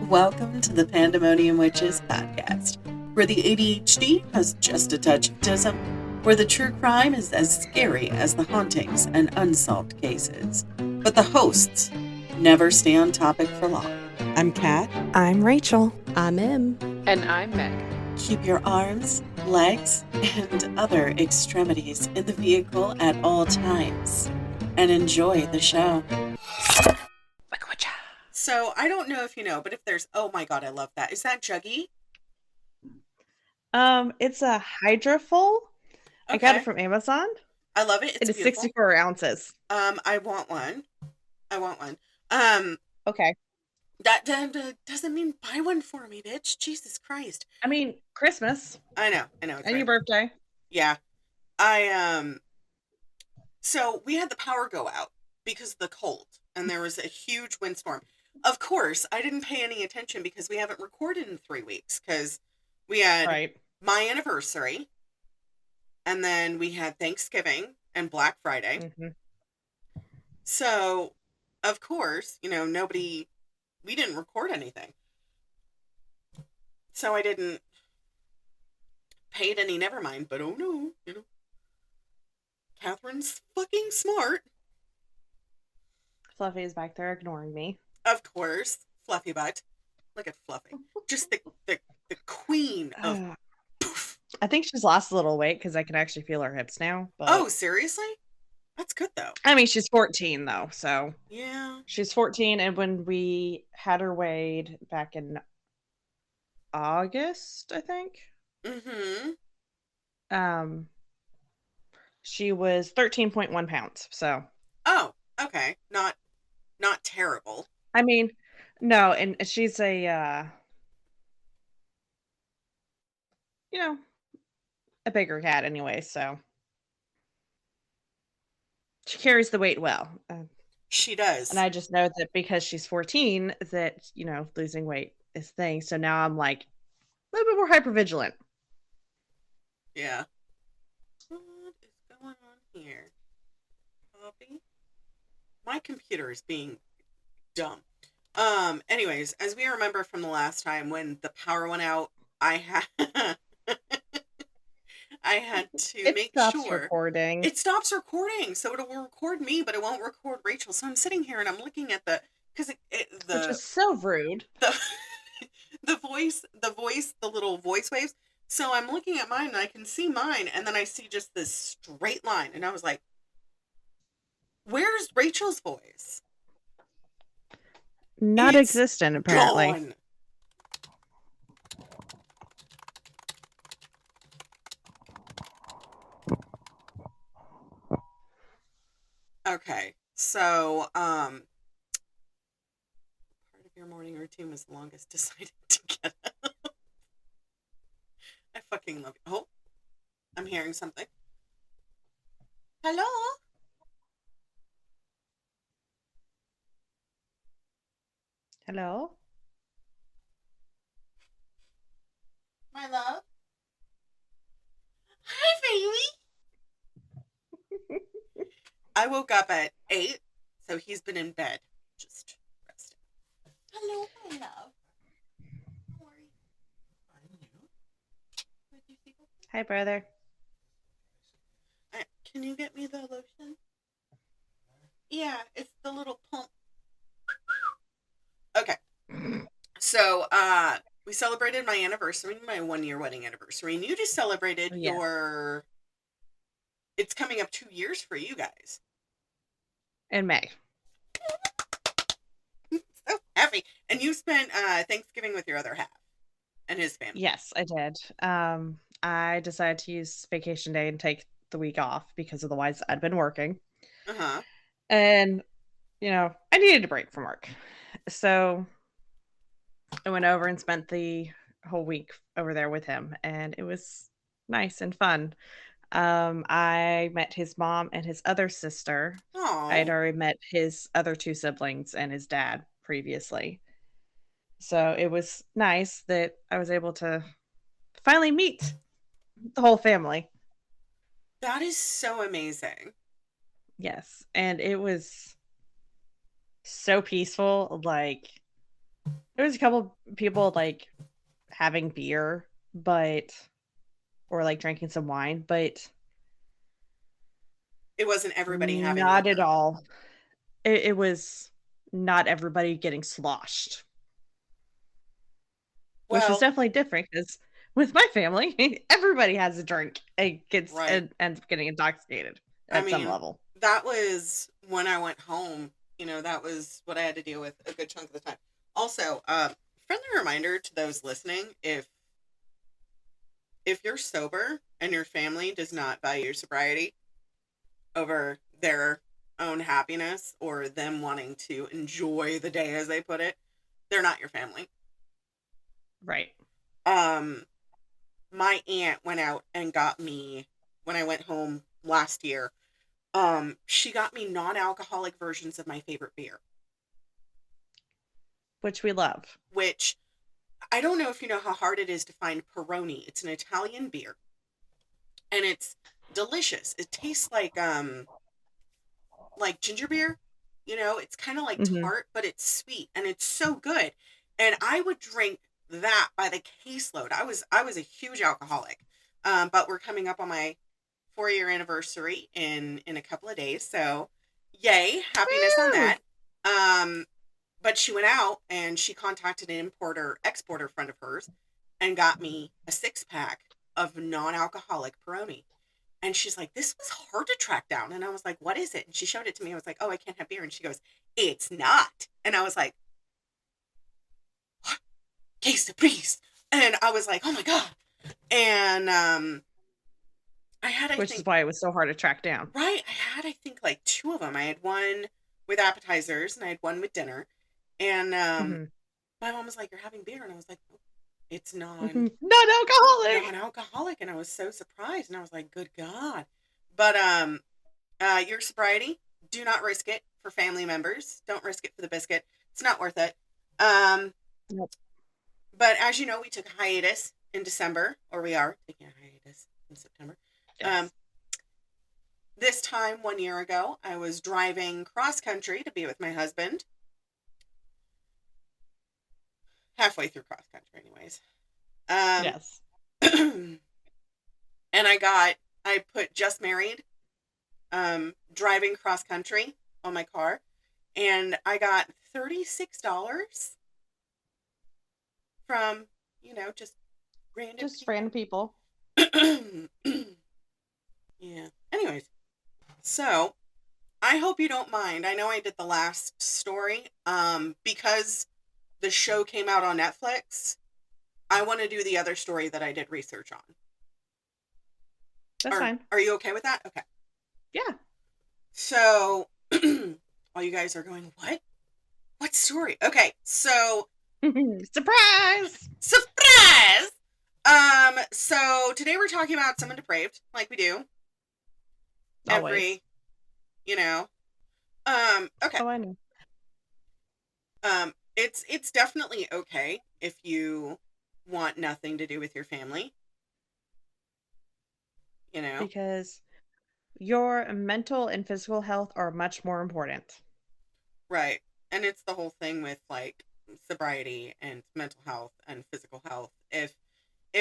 Welcome to the Pandemonium Witches podcast, where the ADHD has just a touch of autism, where the true crime is as scary as the hauntings and unsolved cases. But the hosts never stay on topic for long. I'm Kat. I'm Rachel. I'm Em. And I'm Meg. Keep your arms, legs, and other extremities in the vehicle at all times, and enjoy the show. So, I don't know if you know, but if there's, oh my god, I love that. Is that Juggy? It's a Hydraful. Okay. I got it from Amazon. I love it. It's 64 ounces. I want one. Okay. That doesn't mean buy one for me, bitch. Jesus Christ. I mean, Christmas. I know. And right. Your birthday. Yeah. So we had the power go out because of the cold, and there was a huge windstorm. Of course, I didn't pay any attention because we haven't recorded in 3 weeks because we had my anniversary, and then we had Thanksgiving and Black Friday. Mm-hmm. So, of course, we didn't record anything. So I didn't pay it any never mind, but oh no, Catherine's fucking smart. Fluffy is back there ignoring me. Of course, Fluffy butt. Look at Fluffy. Just the queen of poof. I think she's lost a little weight because I can actually feel her hips now. But... Oh, seriously? That's good, though. I mean, she's 14, though, so... Yeah. She's 14, and when we had her weighed back in August, I think. Mm-hmm. She was 13.1 pounds, so... Oh, okay. Not terrible. I mean, no, and she's a bigger cat anyway, so she carries the weight well. She does. And I just know that because she's 14 that, losing weight is a thing. So now I'm like a little bit more hypervigilant. Yeah. What is going on here? Copy. My computer is being dumb. Anyways, as we remember from the last time when the power went out, I had to make sure recording. It stops recording, so it will record me, but it won't record Rachel. So I'm sitting here and I'm looking at which is so rude. The little voice waves. So I'm looking at mine and I can see mine, and then I see just this straight line, and I was like, "Where's Rachel's voice?" Not existent, apparently. Gone. Okay, so part of your morning routine was the longest decided to get up. I fucking love you. Oh, I'm hearing something. Hello? Hello? My love? Hi, baby! I woke up at 8, so he's been in bed, just resting. Hello, my love. How are you? Hi, brother. Can you get me the lotion? Yeah, it's the little pump. Okay. So, we celebrated my anniversary, my 1-year wedding anniversary, and you just celebrated your... It's coming up 2 years for you guys. In May. So happy. And you spent Thanksgiving with your other half and his family. Yes, I did. I decided to use vacation day and take the week off because otherwise I'd been working. Uh-huh. And, I needed a break from work. So I went over and spent the whole week over there with him, and it was nice and fun. I met his mom and his other sister. Aww. I had already met his other 2 siblings and his dad previously. So it was nice that I was able to finally meet the whole family. That is so amazing. Yes. And it was so peaceful. Like, there was a couple people like having beer, or like drinking some wine, but It wasn't everybody having not at liquor. all. It was not everybody getting sloshed, which is Well, definitely different because with my family, everybody has a drink and right. ends up getting intoxicated I at some mean, level. that was when I went home. That was what I had to deal with a good chunk of the time. Also, friendly reminder to those listening: if you're sober and your family does not value your sobriety over their own happiness or them wanting to enjoy the day, as they put it, they're not your family. Right. Um, my aunt went out and got me when I went home last year. She got me non-alcoholic versions of my favorite beer, Which we love. which I don't know if you know how hard it is to find Peroni. It's an Italian beer, and it's delicious. It tastes like ginger beer. It's kind of like Hmm. tart, but it's sweet and it's so good. And I would drink that by the caseload. I was a huge alcoholic. But we're coming up on my 4-year anniversary in a couple of days, so yay, happiness on Woo! that. But she went out and she contacted an importer exporter friend of hers and got me a 6-pack of non-alcoholic Peroni. And she's like, this was hard to track down. And I was like, what is it? And she showed it to me. I was like, oh, I can't have beer. And she goes, it's not. And I was like, what? Case please. And I was like, oh my God. And I had, I Which is think, why it was so hard to track down. right. I think like 2 of them. I had one with appetizers and I had one with dinner. And Hmm. my mom was like, you're having beer. And I was like, oh, it's Non-alcoholic. non-alcoholic. And I was so surprised. And I was like, good God. But your sobriety, do not risk it for family members. Don't risk it for the biscuit. It's not worth it. Um, Nope. but as you know, we took a hiatus in December, or we are taking a hiatus in September. Um, Yes. this time 1 year ago, I was driving cross country to be with my husband. Halfway through cross country, anyways. Um, Yes. and I put just married, driving cross country on my car, and I got $36 from, just random Just random people. people. Yeah. Anyways, so I hope you don't mind. I know I did the last story. Because the show came out on Netflix, I want to do the other story that I did research on. That's Are fine. are you okay with that? Okay. Yeah. So all you guys are going, what? What story? Okay, so Surprise! surprise! So today we're talking about someone depraved, like we do. Always. Every, you know. Okay. Oh, I know. It's definitely okay if you want nothing to do with your family, you know. Because your mental and physical health are much more important. Right. And it's the whole thing with like sobriety and mental health and physical health. If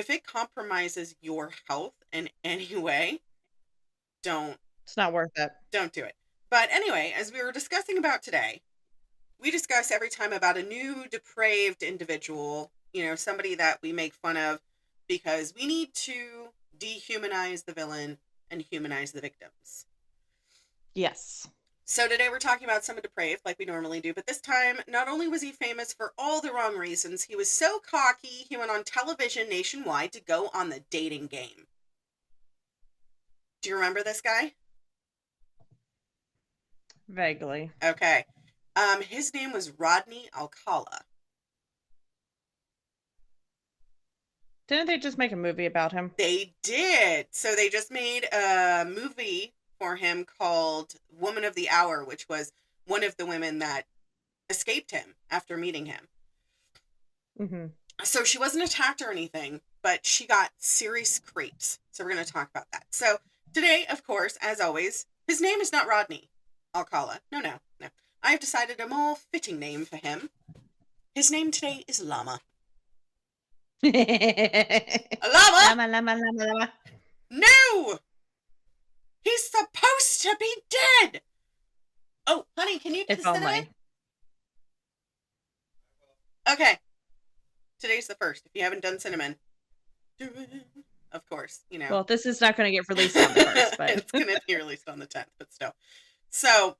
it compromises your health in any way, don't It's not worth it. don't do it. But anyway, as we were discussing about today, we discuss every time about a new depraved individual, somebody that we make fun of because we need to dehumanize the villain and humanize the victims. Yes. So today we're talking about someone depraved like we normally do, but this time not only was he famous for all the wrong reasons, he was so cocky he went on television nationwide to go on the dating game. Do you remember this guy? Vaguely. Okay. His name was Rodney Alcala. Didn't they just make a movie about him? They did. So they just made a movie for him called Woman of the Hour, which was one of the women that escaped him after meeting him. Mm-hmm. So she wasn't attacked or anything, but she got serious creeps. So we're going to talk about that. So today, of course, as always, his name is not Rodney Alcala. No. I've decided a more fitting name for him. His name today is Llama. Llama? Llama, llama, llama, llama. No! He's supposed to be dead! Oh, honey, can you do If the cinnamon? only. Okay. Today's the 1st. If you haven't done cinnamon, do it. Of course, you know. Well, this is not going to get released on the 1st, but it's going to be released on the 10th, but still. So,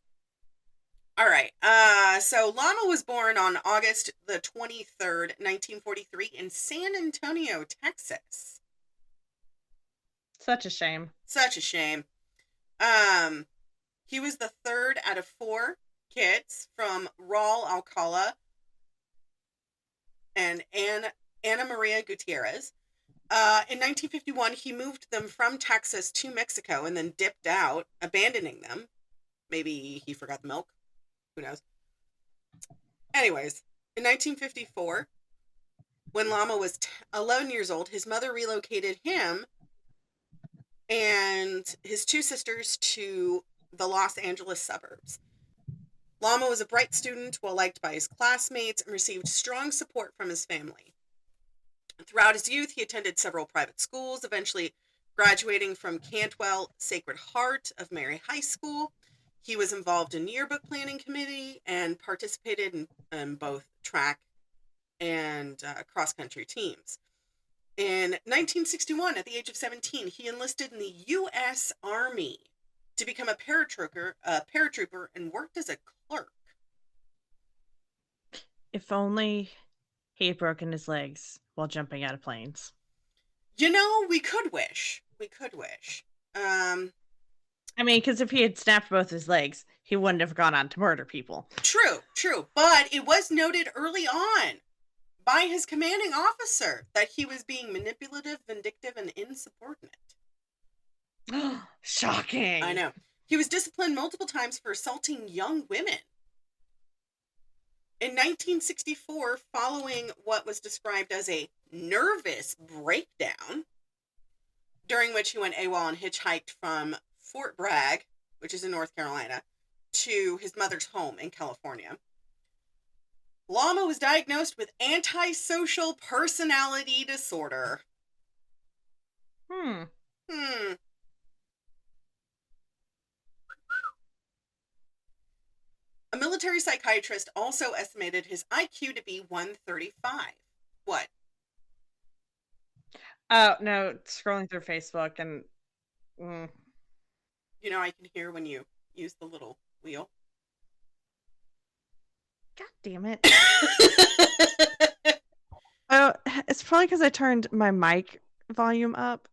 all right. So Llama was born on August the 23rd, 1943 in San Antonio, Texas. Such a shame. Such a shame. He was the 3rd out of 4 kids from Rodney Alcala and Anna Maria Gutierrez. In 1951, he moved them from Texas to Mexico and then dipped out, abandoning them. Maybe he forgot the milk. Who knows? Anyways, in 1954, when Llama was 11 years old, his mother relocated him and his 2 sisters to the Los Angeles suburbs. Llama was a bright student, well liked by his classmates, and received strong support from his family. Throughout his youth, he attended several private schools, eventually graduating from Cantwell Sacred Heart of Mary High School. He was involved in yearbook planning committee and participated in both track and cross-country teams. In 1961, at the age of 17, he enlisted in the U.S. Army to become a paratrooper and worked as a clerk. If only he had broken his legs while jumping out of planes. You know, we could wish. We could wish. I mean, because if he had snapped both his legs, he wouldn't have gone on to murder people. True, true. But it was noted early on by his commanding officer that he was being manipulative, vindictive, and insubordinate. Shocking. I know. He was disciplined multiple times for assaulting young women. In 1964, following what was described as a nervous breakdown, during which he went AWOL and hitchhiked from Fort Bragg, which is in North Carolina, to his mother's home in California, Llama was diagnosed with antisocial personality disorder. A military psychiatrist also estimated his IQ to be 135. What? Oh, no, scrolling through Facebook and... You know, I can hear when you use the little wheel. God damn it. Oh, it's probably because I turned my mic volume up.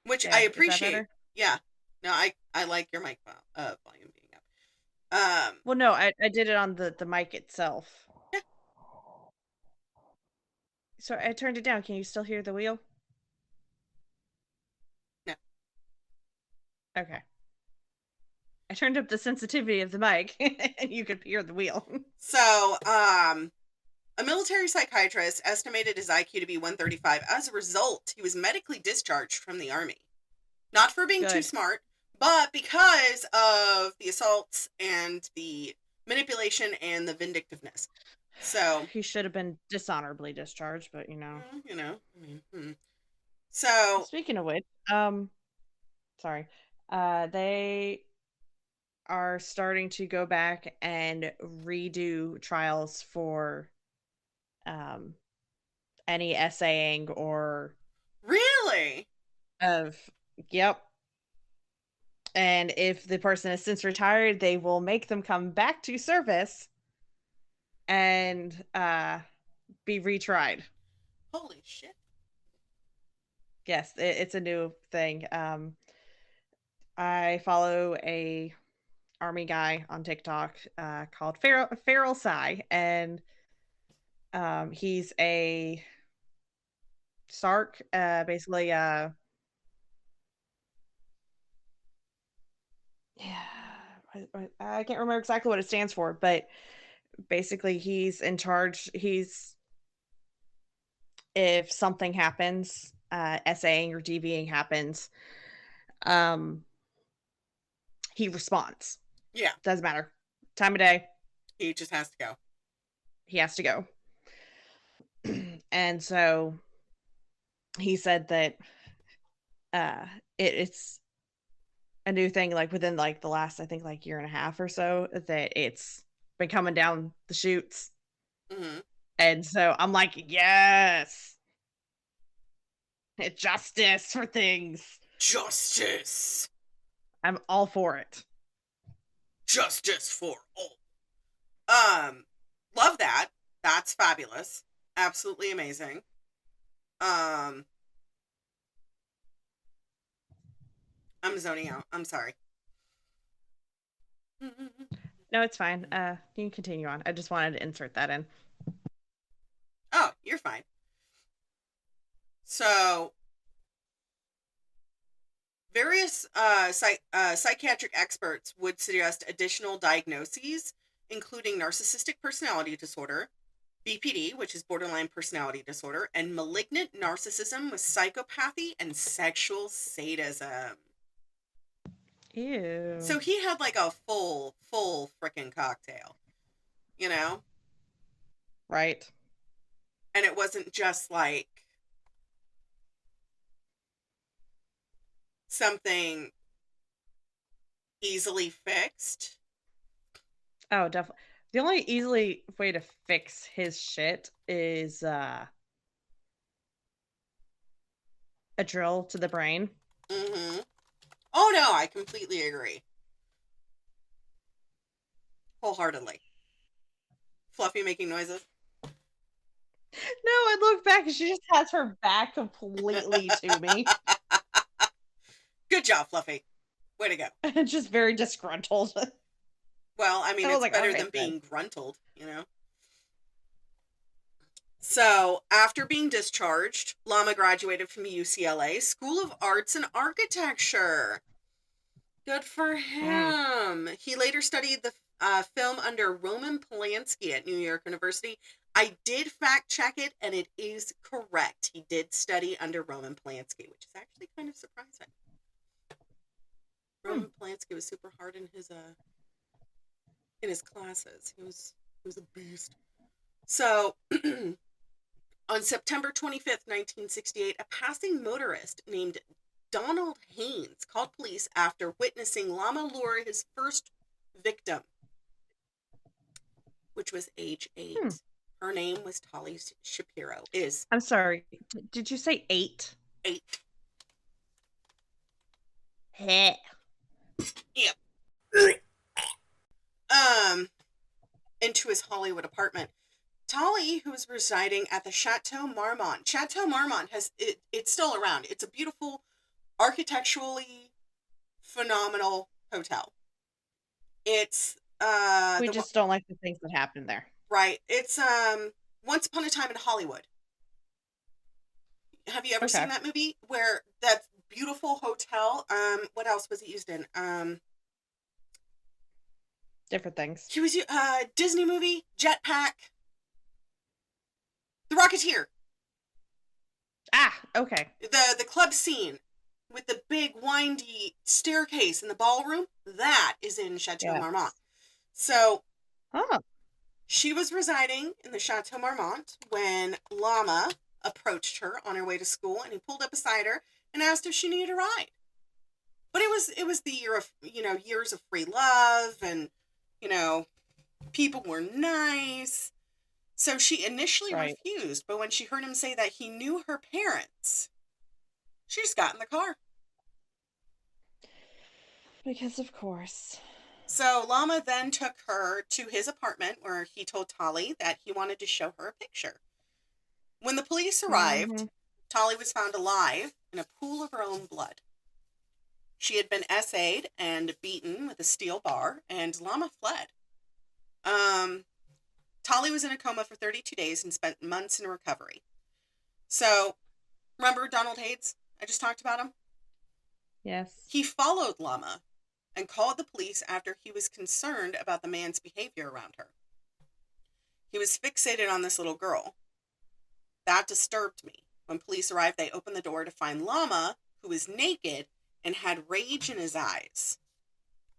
Which I appreciate. Yeah. No, I like your mic volume being up. Well, no, I did it on the mic itself. Yeah. So I turned it down. Can you still hear the wheel? No. Okay. I turned up the sensitivity of the mic and you could hear the wheel. So, a military psychiatrist estimated his IQ to be 135. As a result, he was medically discharged from the Army. Not for being too smart, but because of the assaults and the manipulation and the vindictiveness. So he should have been dishonorably discharged, but So speaking of which, sorry, they are starting to go back and redo trials for any essaying or really yep. And if the person has since retired, they will make them come back to service and be retried. Holy shit. Yes, it's a new thing. I follow a Army guy on TikTok called Feral Sai, and he's a SARC, basically. Yeah, I can't remember exactly what it stands for, but basically he's in charge. If something happens, SAing or DVing happens, he responds. Yeah. Doesn't matter. Time of day. He just has to go. he has to go. And so he said that it's a new thing, like within like the last, I think, like year and a half or so, that it's been coming down the chutes. Mm-hmm. And so I'm like, yes, it's justice for things. Justice. I'm all for it. Justice for all. Love that. That's fabulous. Absolutely amazing. I'm zoning out. I'm sorry. No, it's fine. You can continue on. I just wanted to insert that in. Oh, you're fine. So, various psychiatric experts would suggest additional diagnoses, including narcissistic personality disorder, BPD, which is borderline personality disorder, and malignant narcissism with psychopathy and sexual sadism. Ew. So he had like a full freaking cocktail, you know? Right. And it wasn't just like something easily fixed. Oh, definitely. The only easily way to fix his shit is a drill to the brain. Mm-hmm. Oh no, I completely agree. Wholeheartedly. Fluffy making noises. No, I look back and she just has her back completely to me. Good job, Fluffy. Way to go. Just very disgruntled. Well, I mean, it's like, better okay, than being gruntled, you know? So, after being discharged, Lama graduated from UCLA School of Arts and Architecture. Good for him. He later studied the film under Roman Polanski at New York University. I did fact check it, and it is correct. He did study under Roman Polanski, which is actually kind of surprising. Roman Polanski was super hard in his classes. He was a beast. So, on September 25th, 1968, a passing motorist named Donald Haynes called police after witnessing Lama lure his first victim, which was age 8. Her name was Tali Shapiro. I'm sorry. Did you say 8? 8. Heh. Yep. Into his Hollywood apartment. Tali, who was residing at the Chateau Marmont. Chateau Marmont it's still around. It's a beautiful, architecturally phenomenal hotel. It's we just don't like the things that happen there. Right. It's Once Upon a Time in Hollywood. Have you ever seen that movie? Where that beautiful hotel, what else was it used in? Different things. He was Disney movie, Jetpack. The Rocketeer. Ah, okay. The club scene with the big windy staircase in the ballroom, that is in Chateau Marmont. So she was residing in the Chateau Marmont when Lama approached her on her way to school, and he pulled up beside her and asked if she needed a ride. But it was the year of, years of free love, and, people were nice. So she initially refused, but when she heard him say that he knew her parents, she just got in the car. Because of course. So Lama then took her to his apartment, where he told Tali that he wanted to show her a picture. When the police arrived, Tali was found alive in a pool of her own blood. She had been essayed and beaten with a steel bar, and Lama fled. Tali was in a coma for 32 days and spent months in recovery. So, remember Donald Haynes? I just talked about him? Yes. He followed Lama and called the police after he was concerned about the man's behavior around her. He was fixated on this little girl. That disturbed me. When police arrived, they opened the door to find Lama, who was naked and had rage in his eyes.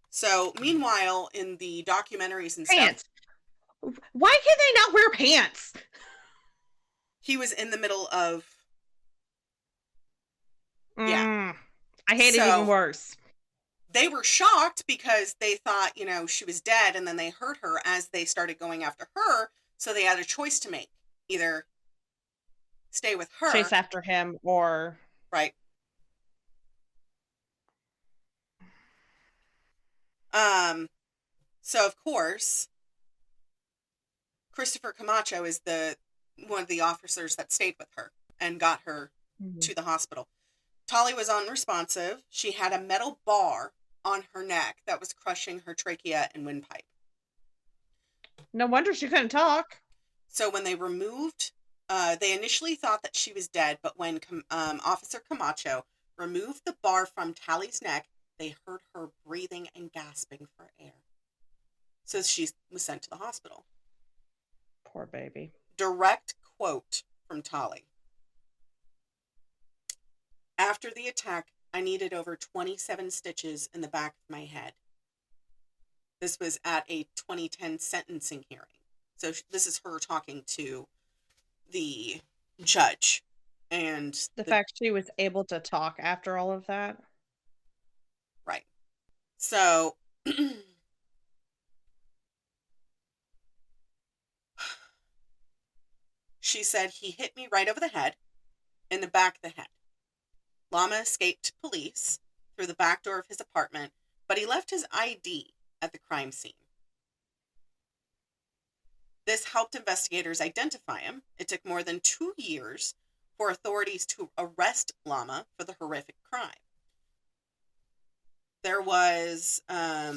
So, meanwhile, in the documentaries and stuff... Why can they not wear pants? He was in the middle of... Yeah. I hate it even So worse. they were shocked because they thought, you know, she was dead, and then they heard her as they started going after her, so they had a choice to make. Either stay with her... Chase after him, or... Right. So of course, Christopher Camacho is one of the officers that stayed with her and got her to the hospital. Tolly was unresponsive. She had a metal bar on her neck that was crushing her trachea and windpipe. No wonder she couldn't talk. So when they removed, they initially thought that she was dead, but when Officer Camacho removed the bar from Tally's neck, they heard her breathing and gasping for air. So she was sent to the hospital. Poor baby. Direct quote from Tolly. After the attack, I needed over 27 stitches in the back of my head. This was at a 2010 sentencing hearing. So this is her talking to the judge. And the fact she was able to talk after all of that. Right. So she said, he hit me right over the head, in the back of the head. Lama escaped police through the back door of his apartment, but he left his ID at the crime scene. This helped investigators identify him. It took more than 2 years for authorities to arrest Lama for the horrific crime. There was a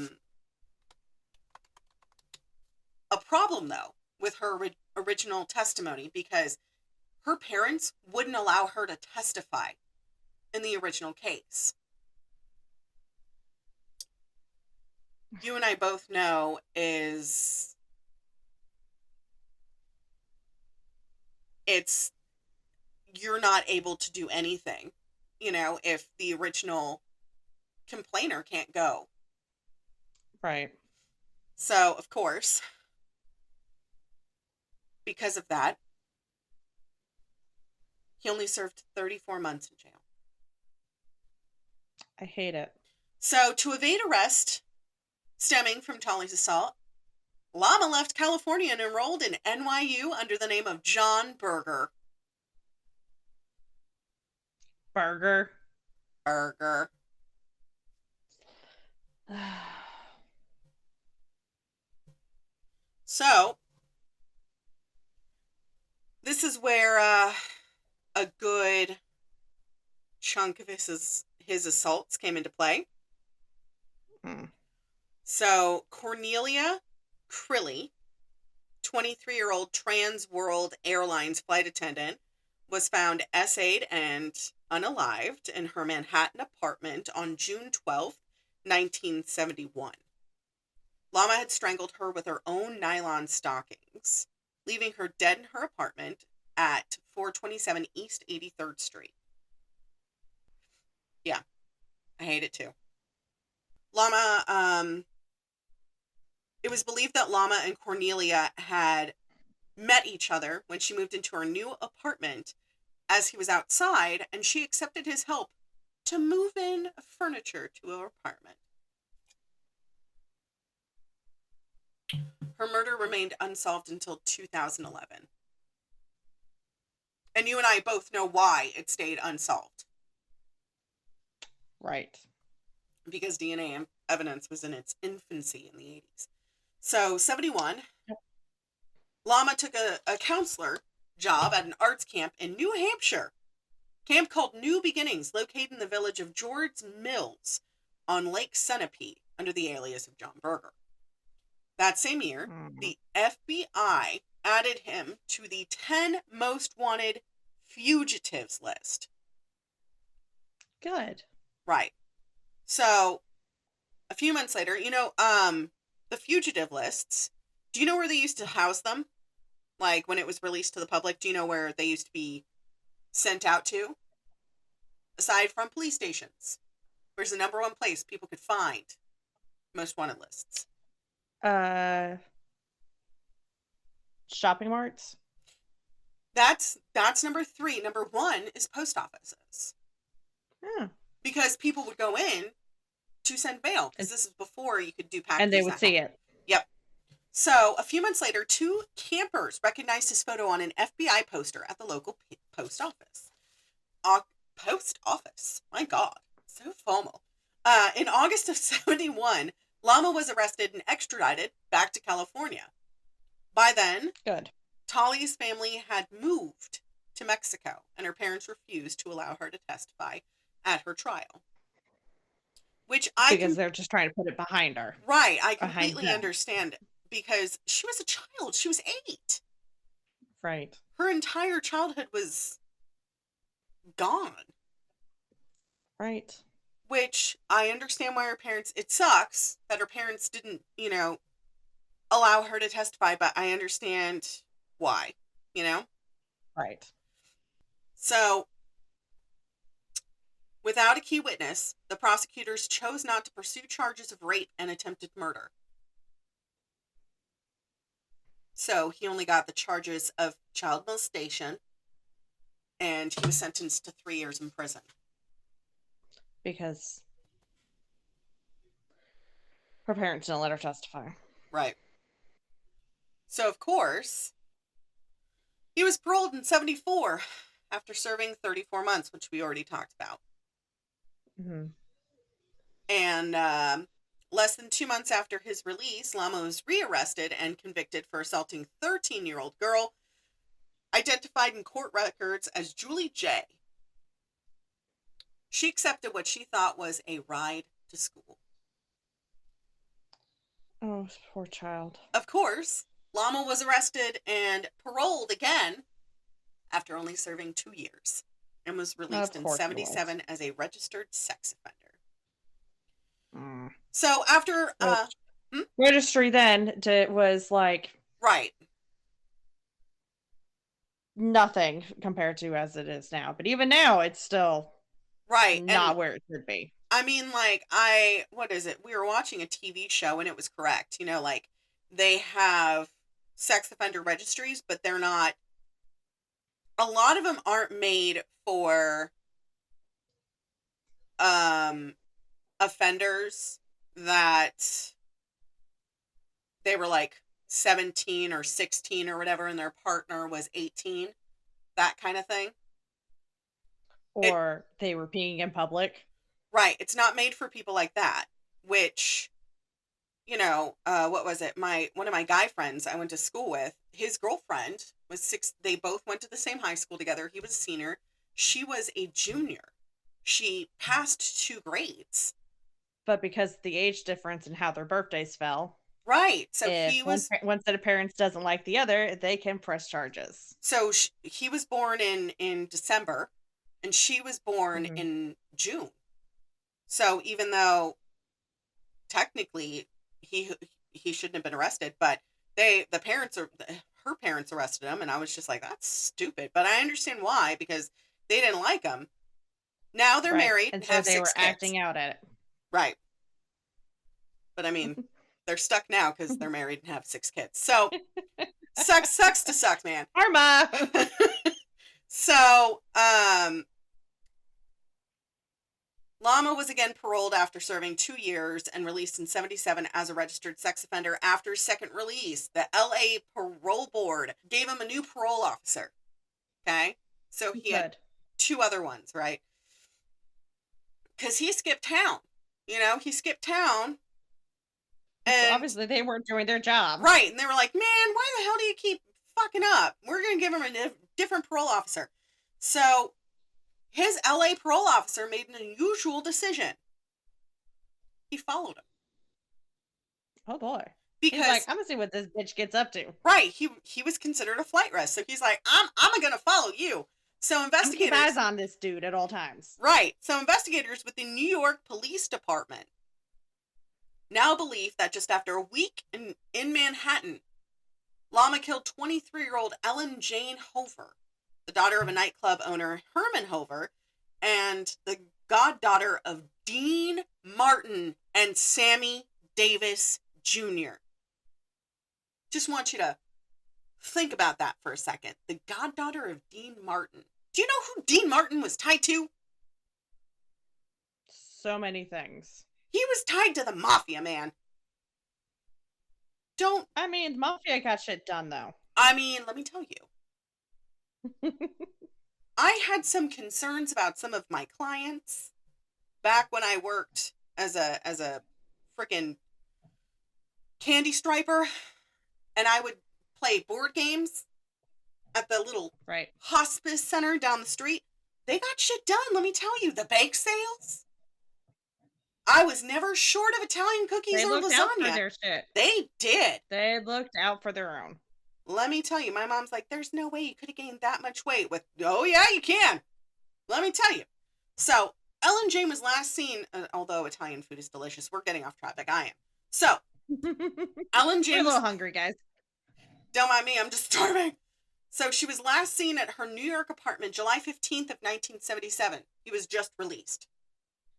problem, though, with her original testimony, because her parents wouldn't allow her to testify in the original case. You and I both know you're not able to do anything, you know, if the original complainer can't go. Right. So, of course, because of that, he only served 34 months in jail. I hate it. So, to evade arrest stemming from Tolly's assault, Lama left California and enrolled in NYU under the name of John Berger. Berger. So, this is where a good chunk of his assaults came into play. So, Cornelia Crilly, 23-year-old Trans World Airlines flight attendant, was found essayed and unalived in her Manhattan apartment on June 12th, 1971. Lama had strangled her with her own nylon stockings, leaving her dead in her apartment at 427 East 83rd Street. Yeah, I hate it too. Lama, it was believed that Lama and Cornelia had met each other when she moved into her new apartment as he was outside, and she accepted his help to move in furniture to her apartment. Her murder remained unsolved until 2011. And you and I both know why it stayed unsolved. Right. Because DNA evidence was in its infancy in the 80s. So, 71, Lama took a counselor job at an arts camp in New Hampshire. Camp called New Beginnings, located in the village of George's Mills on Lake Sunapee, under the alias of John Berger. That same year, the FBI added him to the 10 most wanted fugitives list. Good. Right. So, a few months later, you know, the fugitive lists, do you know where they used to house them? Like, when it was released to the public, do you know where they used to be sent out to? Aside from police stations. Where's the number one place people could find most wanted lists? Shopping marts? That's number 3. Number 1 is post offices. Yeah. Because people would go in to send mail, because this is before you could do packages. And they would see it. Yep. So, a few months later, 2 campers recognized his photo on an FBI poster at the local post office. Post office. My God. So formal. In August of 71, Lama was arrested and extradited back to California. By then, good. Tali's family had moved to Mexico, and her parents refused to allow her to testify at her trial. Because they're just trying to put it behind her. Right. I completely understand it. Because she was a child. She was 8. Right. Her entire childhood was gone. Right. Which I understand why her parents, it sucks that her parents didn't, allow her to testify, but I understand why, Right. So, without a key witness, the prosecutors chose not to pursue charges of rape and attempted murder. So, he only got the charges of child molestation, and he was sentenced to 3 years in prison. Because her parents didn't let her testify. Right. So, of course, he was paroled in 74 after serving 34 months, which we already talked about. Mm-hmm. And less than 2 months after his release, Lama was rearrested and convicted for assaulting 13-year-old girl, identified in court records as Julie J. She accepted what she thought was a ride to school. Oh, poor child. Of course, Lama was arrested and paroled again after only serving 2 years, and was released in 77 as a registered sex offender. So after registry then was like right, nothing compared to as it is now, but even now it's still right not where it should be. I mean, like, what is it? We were watching a TV show and it was correct. Like, they have sex offender registries, but they're not, a lot of them aren't made for offenders that they were like 17 or 16 or whatever, and their partner was 18, that kind of thing. Or they were peeing in public. Right. It's not made for people like that, which, what was it? One of my guy friends I went to school with, his girlfriend was 6. They both went to the same high school together. He was a senior. She was a junior. She passed 2 grades. But because the age difference and how their birthdays fell. Right. So one set of parents doesn't like the other, they can press charges. So he was born in December, and she was born in June. So even though technically he shouldn't have been arrested, but her parents arrested him, and I was just like, that's stupid. But I understand why, because they didn't like him. Now they're married and so have they 6 were kids. Acting out at it. Right. But I mean, they're stuck now because they're married and have 6 kids. So sucks to suck, man. Karma. So Lama was again paroled after serving 2 years and released in 77 as a registered sex offender. After second release, the LA Parole Board gave him a new parole officer. Okay? So he had 2 other ones, right? Because he skipped town. He skipped town. And so obviously they weren't doing their job. Right. And they were like, man, why the hell do you keep fucking up? We're going to give him a different parole officer. So his LA parole officer made an unusual decision. He followed him. Oh boy. Because he's like, I'm gonna see what this bitch gets up to. Right. He was considered a flight risk. So he's like, I'm gonna follow you. So investigators keep eyes on this dude at all times. Right. So investigators with the New York Police Department now believe that just after a week in Manhattan, Lama killed 23-year-old Ellen Jane Hover, the daughter of a nightclub owner, Herman Hover, and the goddaughter of Dean Martin and Sammy Davis Jr. Just want you to Think about that for a second. The goddaughter of Dean Martin. Do you know who Dean Martin was tied to? So many things. He was tied to the mafia, man. I mean, mafia got shit done, though. I mean, let me tell you. I had some concerns about some of my clients back when I worked as a freaking candy striper, and I would play board games at the little hospice center down the street. They got shit done, let me tell you. The bake sales. I was never short of Italian cookies or lasagna. They looked out for their shit. They did. They looked out for their own. Let me tell you, my mom's like, there's no way you could have gained that much weight with, oh yeah, you can. Let me tell you. So, Ellen Jane was last seen, although Italian food is delicious. We're getting off topic. I am. So, Ellen Jane We're a little hungry, guys. Don't mind me, I'm just starving. So, she was last seen at her New York apartment July 15th of 1977. He was just released.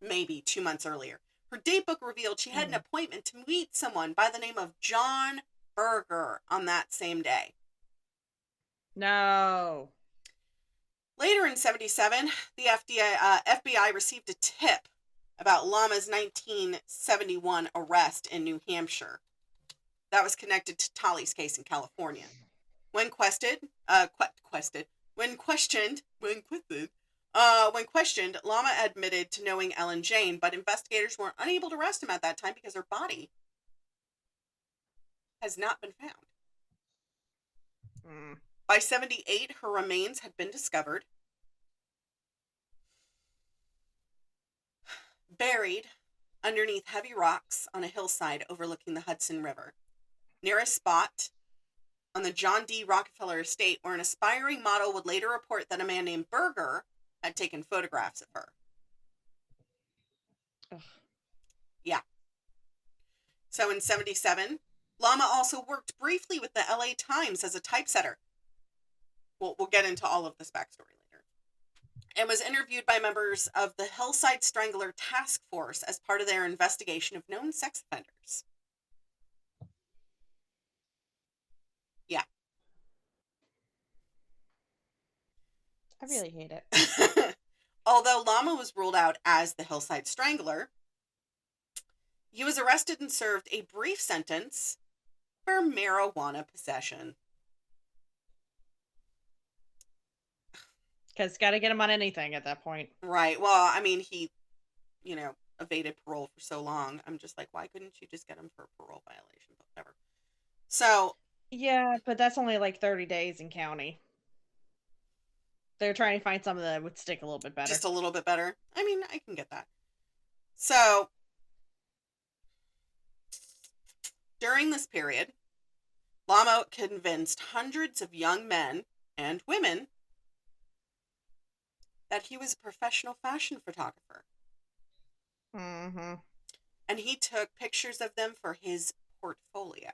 Maybe 2 months earlier. Her date book revealed she had an appointment to meet someone by the name of John Berger on that same day. No. Later in 77, the FBI received a tip about Lama's 1971 arrest in New Hampshire. That was connected to Tolly's case in California. When questioned, Lama admitted to knowing Ellen Jane, but investigators were unable to arrest him at that time because her body has not been found. By 78, her remains had been discovered, buried underneath heavy rocks on a hillside overlooking the Hudson River, near a spot on the John D. Rockefeller estate where an aspiring model would later report that a man named Berger had taken photographs of her. Ugh. Yeah. So in 77, Lama also worked briefly with the LA Times as a typesetter. We'll get into all of this backstory later. And was interviewed by members of the Hillside Strangler Task Force as part of their investigation of known sex offenders. Yeah. I really hate it. Although Lama was ruled out as the Hillside Strangler, he was arrested and served a brief sentence for marijuana possession. Because got to get him on anything at that point. Right. Well, I mean, he, evaded parole for so long. I'm just like, why couldn't you just get him for a parole violation? But whatever. So. Yeah, but that's only like 30 days in county. They're trying to find something that would stick a little bit better. Just a little bit better. I mean, I can get that. So, during this period, Lama convinced hundreds of young men and women that he was a professional fashion photographer. Mm-hmm. And he took pictures of them for his portfolio.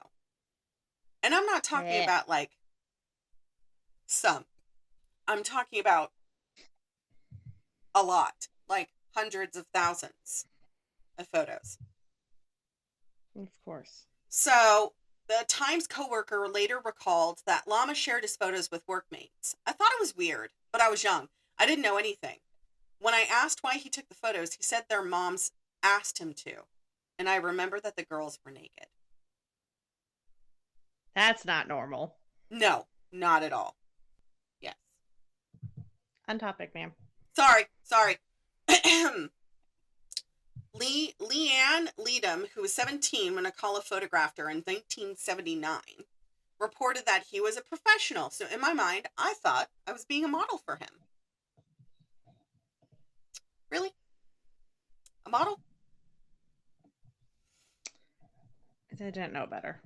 And I'm not talking about, like, some. I'm talking about a lot. Like, hundreds of thousands of photos. Of course. So, the Times co-worker later recalled that Lama shared his photos with workmates. I thought it was weird, but I was young. I didn't know anything. When I asked why he took the photos, he said their moms asked him to. And I remember that the girls were naked. That's not normal. No, not at all. Yes. On topic, ma'am. Sorry. Leanne Leadham, who was 17 when Alcala photographed her in 1979, reported that he was a professional. So in my mind, I thought I was being a model for him. Really? A model? I didn't know better.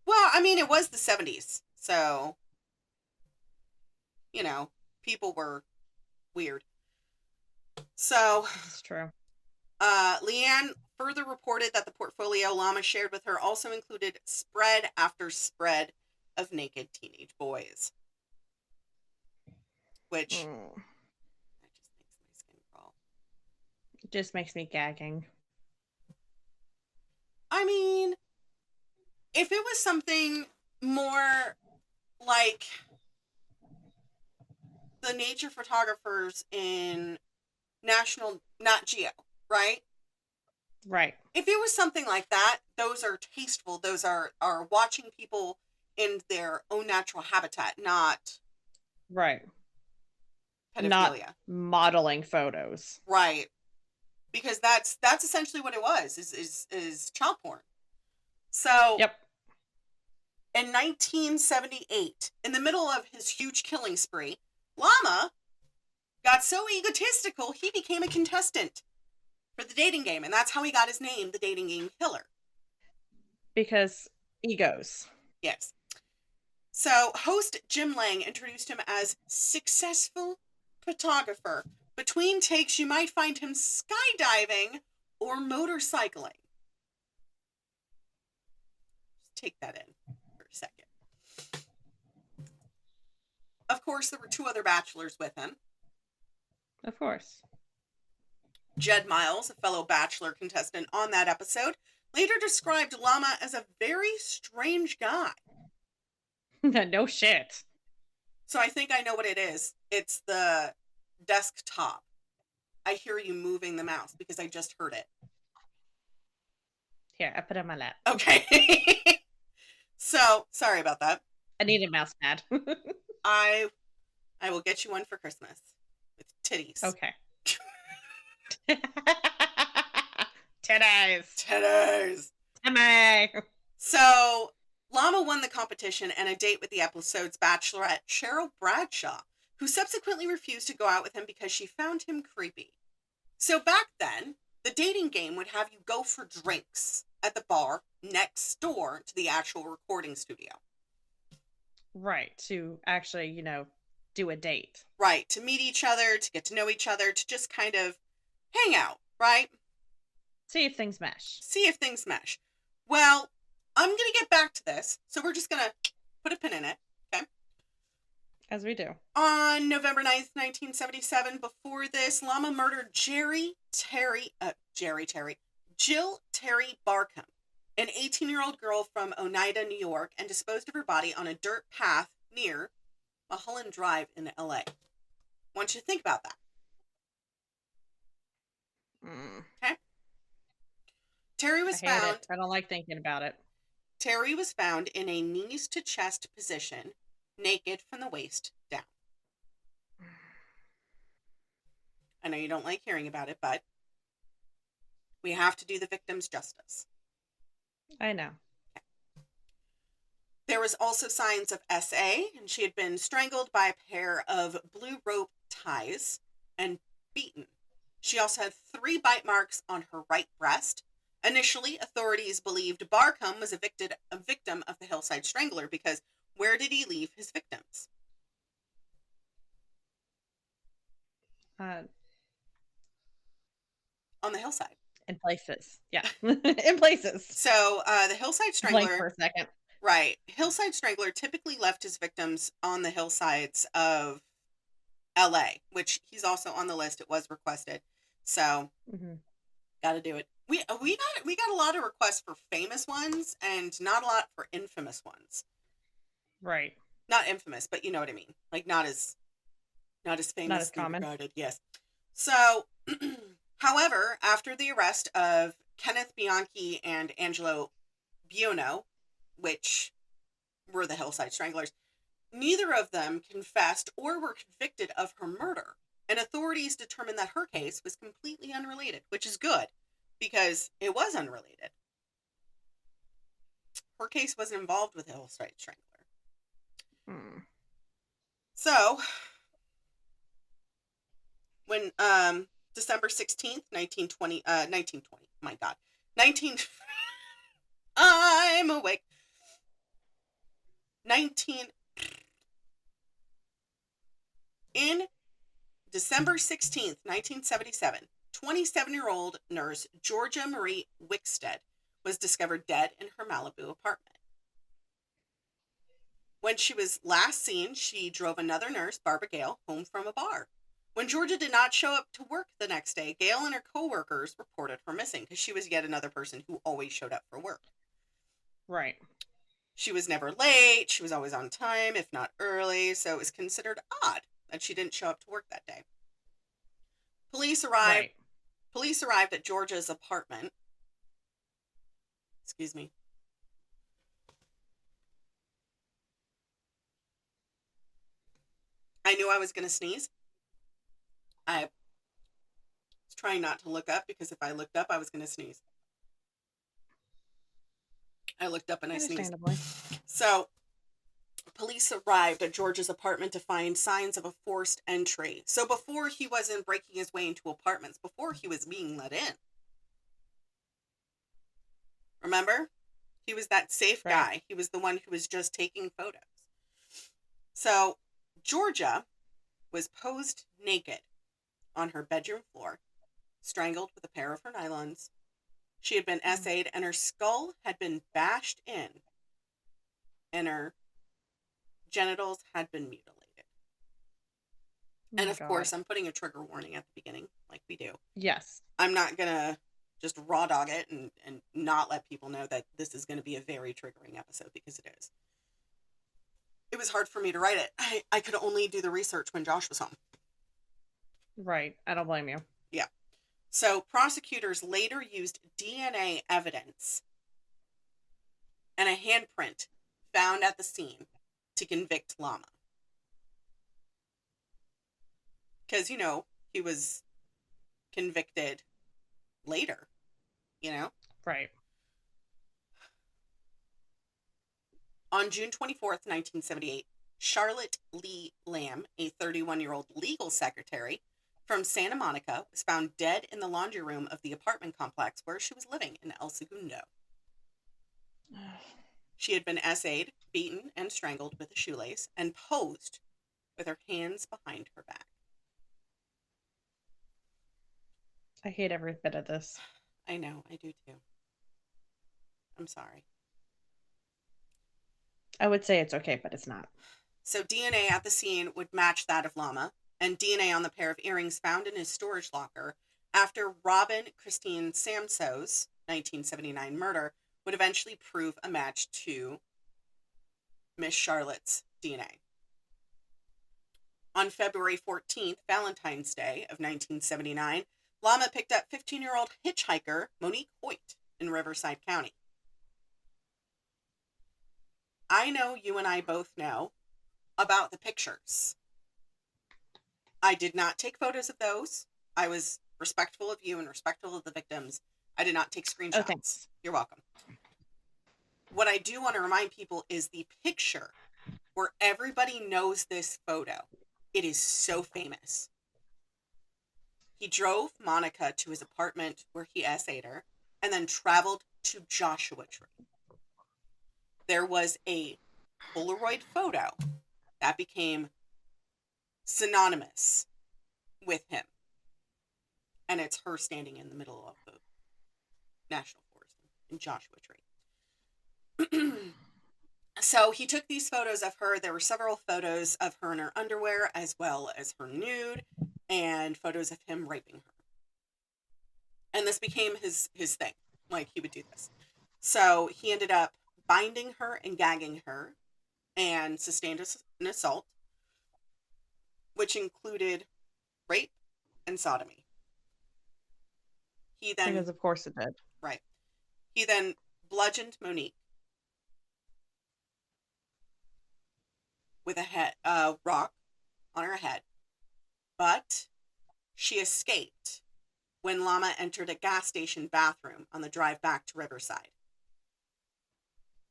Well, I mean, it was the 70s. So, people were weird. So, that's true. Leanne further reported that the portfolio Lama shared with her also included spread after spread of naked teenage boys. Which that just makes my skin crawl. It just makes me gagging. I mean, if it was something more like the nature photographers in National Nat Geo, right? Right. If it was something like that, those are tasteful. Those are watching people in their own natural habitat, not right. pedophilia. Not modeling photos. Right. Because that's essentially what it was, is child porn. So yep. In 1978, in the middle of his huge killing spree, Llama got so egotistical he became a contestant for the dating game, and that's how he got his name, the dating game killer. Because egos. Yes. So host Jim Lang introduced him as successful photographer. Between takes, you might find him skydiving or motorcycling. Just take that in for a second. Of course, there were 2 other bachelors with him. Of course. Jed Miles, a fellow bachelor contestant on that episode, later described Llama as a very strange guy. No shit. So I think I know what it is. It's the desktop. I hear you moving the mouse because I just heard it. Here, I put it on my lap. Okay. So, sorry about that. I need a mouse pad. I will get you one for Christmas with titties. Okay. Titties. Titties. Timmy. So, Llama won the competition and a date with the episode's bachelorette, Cheryl Bradshaw, who subsequently refused to go out with him because she found him creepy. So back then, the dating game would have you go for drinks at the bar next door to the actual recording studio. Right, to actually, do a date. Right, to meet each other, to get to know each other, to just kind of hang out, right? See if things mesh. Well, I'm going to get back to this, so we're just going to put a pin in it, okay? As we do. On November 9th, 1977, before this, Llama murdered Jill Terry Barkham, an 18-year-old girl from Oneida, New York, and disposed of her body on a dirt path near Mulholland Drive in LA. I want you to think about that. Okay? Terry was found. I don't like thinking about it. Terry was found in a knees to chest position, naked from the waist down. I know you don't like hearing about it, but we have to do the victims justice. I know. Okay. There was also signs of SA, and she had been strangled by a pair of blue rope ties and beaten. She also had 3 bite marks on her right breast. Initially, authorities believed Barkham was a victim of the Hillside Strangler because where did he leave his victims? On the hillside. In places. Yeah. In places. So the Hillside Strangler. Blink for a second. Right. Hillside Strangler typically left his victims on the hillsides of LA, which he's also on the list. It was requested. So got to do it. We got a lot of requests for famous ones and not a lot for infamous ones. Right. Not infamous, but you know what I mean. Like not as famous, not as common. Regarded. Yes. So, however, after the arrest of Kenneth Bianchi and Angelo Buono, which were the Hillside Stranglers, neither of them confessed or were convicted of her murder. And authorities determined that her case was completely unrelated, which is good because it was unrelated. Her case wasn't involved with the Hillside Strangler. So, when December 16th, 1920, my God, I'm awake. In December 16th, 1977, 27-year-old nurse Georgia Marie Wickstead was discovered dead in her Malibu apartment. When she was last seen, she drove another nurse, Barbara Gale, home from a bar. When Georgia did not show up to work the next day, Gale and her co-workers reported her missing because she was yet another person who always showed up for work. Right. She was never late. She was always on time, if not early, so it was considered odd that she didn't show up to work that day. Police arrived. Right. Police arrived at Georgia's apartment. Excuse me. I knew I was going to sneeze. I was trying not to look up because if I looked up, I was going to sneeze. I looked up and I sneezed. So, police arrived at George's apartment to find signs of a forced entry. So before he wasn't breaking his way into apartments, before he was being let in. Remember? He was that safe guy. He was the one who was just taking photos. So, Georgia was posed naked on her bedroom floor, strangled with a pair of her nylons. She had been essayed and her skull had been bashed in, and her genitals had been mutilated. And of course, I'm putting a trigger warning at the beginning, like we do. Yes. I'm not going to just raw dog it and not let people know that this is going to be a very triggering episode, because it is. It was hard for me to write it. I could only do the research when Josh was home. Right. I don't blame you. Yeah. So prosecutors later used DNA evidence and a handprint found at the scene to convict Lama. Because, you know, he was convicted later, you know? Right. On June 24th, 1978, Charlotte Lee Lamb, a 31-year-old legal secretary from Santa Monica, was found dead in the laundry room of the apartment complex where she was living in El Segundo. She had been essayed, beaten, and strangled with a shoelace, and posed with her hands behind her back. I hate every bit of this. I know, I do too. I'm sorry. I would say it's okay, but it's not. So DNA at the scene would match that of Lama, and DNA on the pair of earrings found in his storage locker after Robin Christine Samso's 1979 murder would eventually prove a match to Miss Charlotte's DNA. On February 14th, Valentine's Day of 1979, Lama picked up 15-year-old hitchhiker Monique Hoyt in Riverside County. I know you and I both know about the pictures. I did not take photos of those. I was respectful of you and respectful of the victims. I did not take screenshots. Oh, thanks. You're welcome. What I do want to remind people is the picture where everybody knows this photo. It is so famous. He drove Monica to his apartment where he essayed her and then traveled to Joshua Tree. There was a Polaroid photo that became synonymous with him. And it's her standing in the middle of the National Forest in Joshua Tree. So he took these photos of her. There were several photos of her in her underwear as well as her nude, and photos of him raping her. And this became his thing. Like, he would do this. So he ended up binding her and gagging her and sustained an assault, which included rape and sodomy. He then, because of course it did. Right. He then bludgeoned Monique with a rock on her head, but she escaped when Lama entered a gas station bathroom on the drive back to Riverside.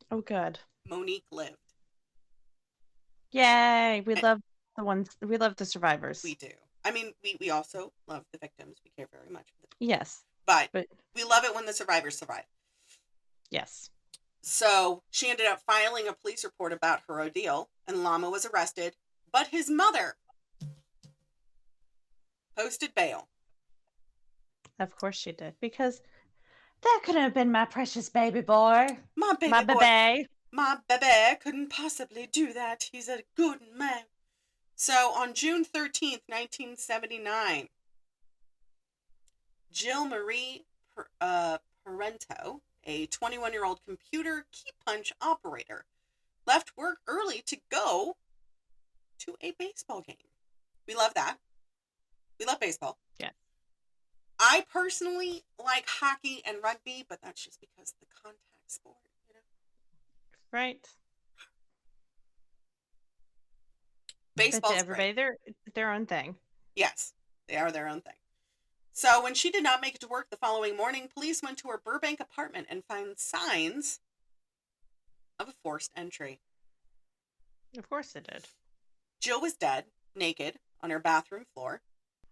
Oh, good. Monique lived. Yay! We love the survivors. We do. I mean, we also love the victims. We care very much for the victims. Yes. But we love it when the survivors survive. Yes. So she ended up filing a police report about her ordeal, and Lama was arrested, but his mother posted bail. Of course she did, because that couldn't have been my precious baby boy. My baby. My baby couldn't possibly do that. He's a good man. So on June 13th, 1979, Jill Marie Parento, a 21-year-old computer key punch operator, left work early to go to a baseball game. We love that. We love baseball. Yeah. I personally like hockey and rugby, but that's just because the contact sport, you know? Right. Baseball's everybody, great. they're their own thing. Yes, they are their own thing. So when she did not make it to work the following morning, police went to her Burbank apartment and found signs of a forced entry. Of course it did. Jill was dead, naked, on her bathroom floor.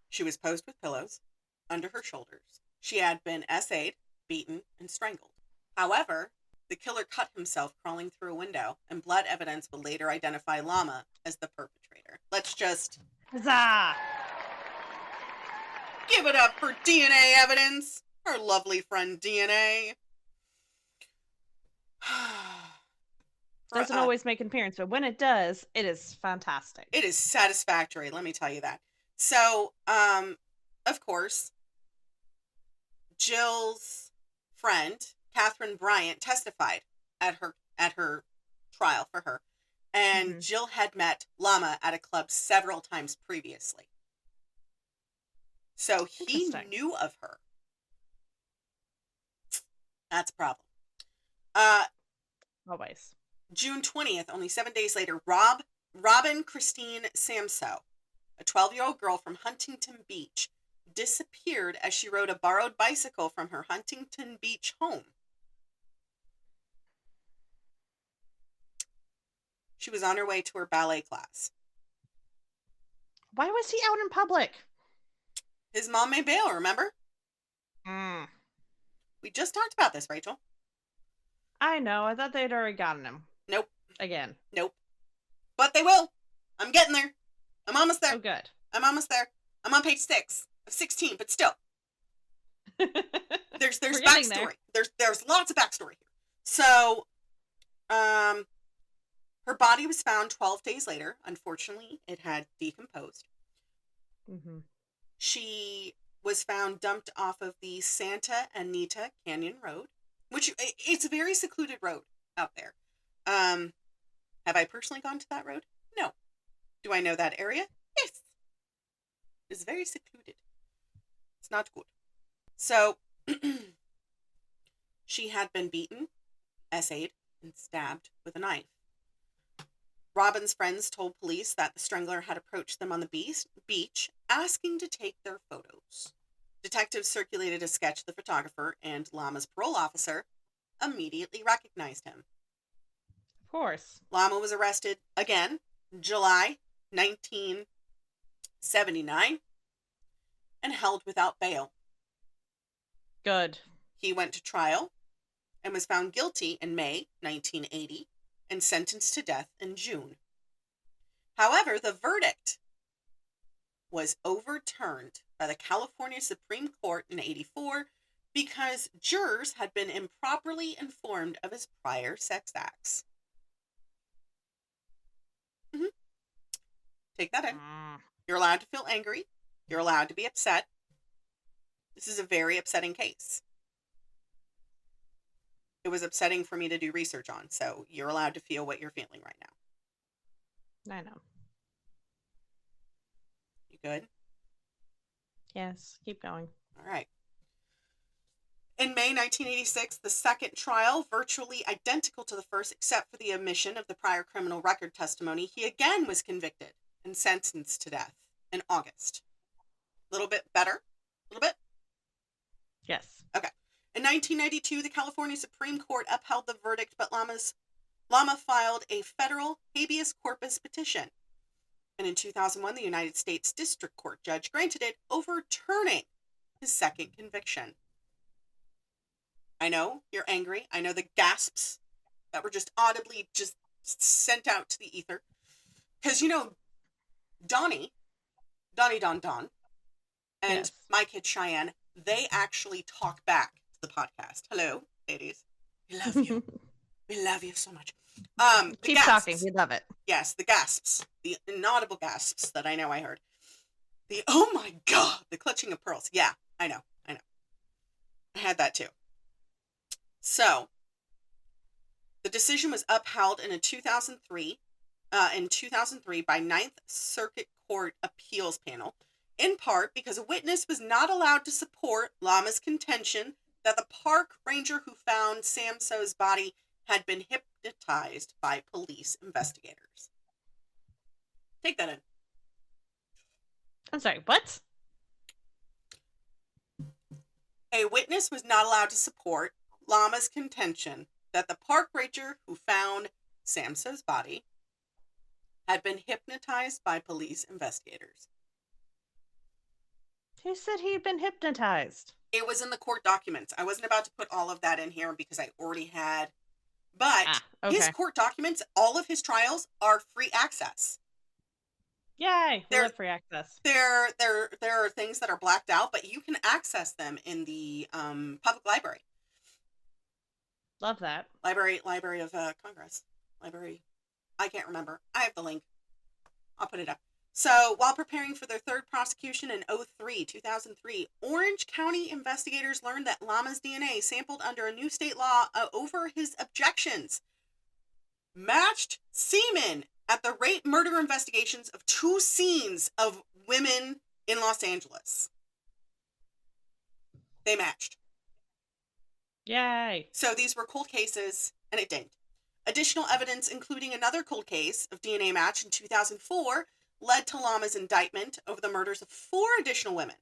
She was posed with pillows under her shoulders. She had been essayed, beaten, and strangled. However, the killer cut himself crawling through a window, and blood evidence would later identify Lama as the perpetrator. Let's just... Huzzah! Give it up for DNA evidence! Our lovely friend DNA. Doesn't always make an appearance, but when it does, it is fantastic. It is satisfactory, let me tell you that. So, of course, Jill's friend, Catherine Bryant, testified at her trial for her. And Jill had met Lama at a club several times previously. So he knew of her. That's a problem. Always. June 20th, only 7 days later, Robin Christine Samso, a 12-year-old girl from Huntington Beach, disappeared as she rode a borrowed bicycle from her Huntington Beach home. She was on her way to her ballet class. Why was he out in public? His mom made bail, remember? We just talked about this, Rachel. I know. I thought they'd already gotten him. Nope. Again. Nope. But they will. I'm getting there. I'm almost there. Oh, good. I'm almost there. I'm on page 6 of 16, but still. There's backstory. There's lots of backstory here. So, her body was found 12 days later. Unfortunately, it had decomposed. She was found dumped off of the Santa Anita Canyon Road, which it's a very secluded road out there. Have I personally gone to that road? No. Do I know that area? Yes. It's very secluded. It's not good. So, she had been beaten, essayed, and stabbed with a knife. Robin's friends told police that the strangler had approached them on the beach, asking to take their photos. Detectives circulated a sketch of the photographer, and Lama's parole officer immediately recognized him. Of course. Lama was arrested again, July 1979, and held without bail. Good. He went to trial and was found guilty in May 1980 and sentenced to death in June. However, the verdict was overturned by the California Supreme Court in 1984 because jurors had been improperly informed of his prior sex acts. Take that in. You're allowed to feel angry. You're allowed to be upset. This is a very upsetting case. It was upsetting for me to do research on, so you're allowed to feel what you're feeling right now. I know. You good? Yes, keep going. All right. In May 1986, the second trial, virtually identical to the first except for the omission of the prior criminal record testimony, he again was convicted and sentenced to death in August. A little bit better? A little bit? Yes. Okay. In 1992, the California Supreme Court upheld the verdict, but Lama filed a federal habeas corpus petition. And in 2001, the United States District Court judge granted it, overturning his second conviction. I know you're angry. I know the gasps that were just audibly just sent out to the ether. Because, Donnie, and yes. my kid Cheyenne, they actually talk back to the podcast. Hello, ladies. We love you. We love you so much. Keep talking. We love it. Yes, the gasps. The inaudible gasps that I know I heard. The, oh my God, the clutching of pearls. Yeah, I know. I had that too. So, The decision was upheld in 2003 by Ninth Circuit Court Appeals Panel, in part because a witness was not allowed to support Lama's contention that the park ranger who found Samso's body had been hypnotized by police investigators. Take that in. I'm sorry, what? A witness was not allowed to support Lama's contention that the park ranger who found Samso's body had been hypnotized by police investigators. Who said he had been hypnotized? It was in the court documents. I wasn't about to put all of that in here because I already had. But his court documents, all of his trials are free access. Yay! We love free access. There are things that are blacked out, but you can access them in the public library. Love that. Library of Congress. Library. I can't remember. I have the link. I'll put it up. So, while preparing for their third prosecution in 2003, Orange County investigators learned that Lama's DNA, sampled under a new state law over his objections, matched semen at the rape murder investigations of 2 scenes of women in Los Angeles. They matched. Yay. So these were cold cases, and it dinged. Additional evidence, including another cold case of DNA match in 2004, led to Lama's indictment over the murders of 4 additional women.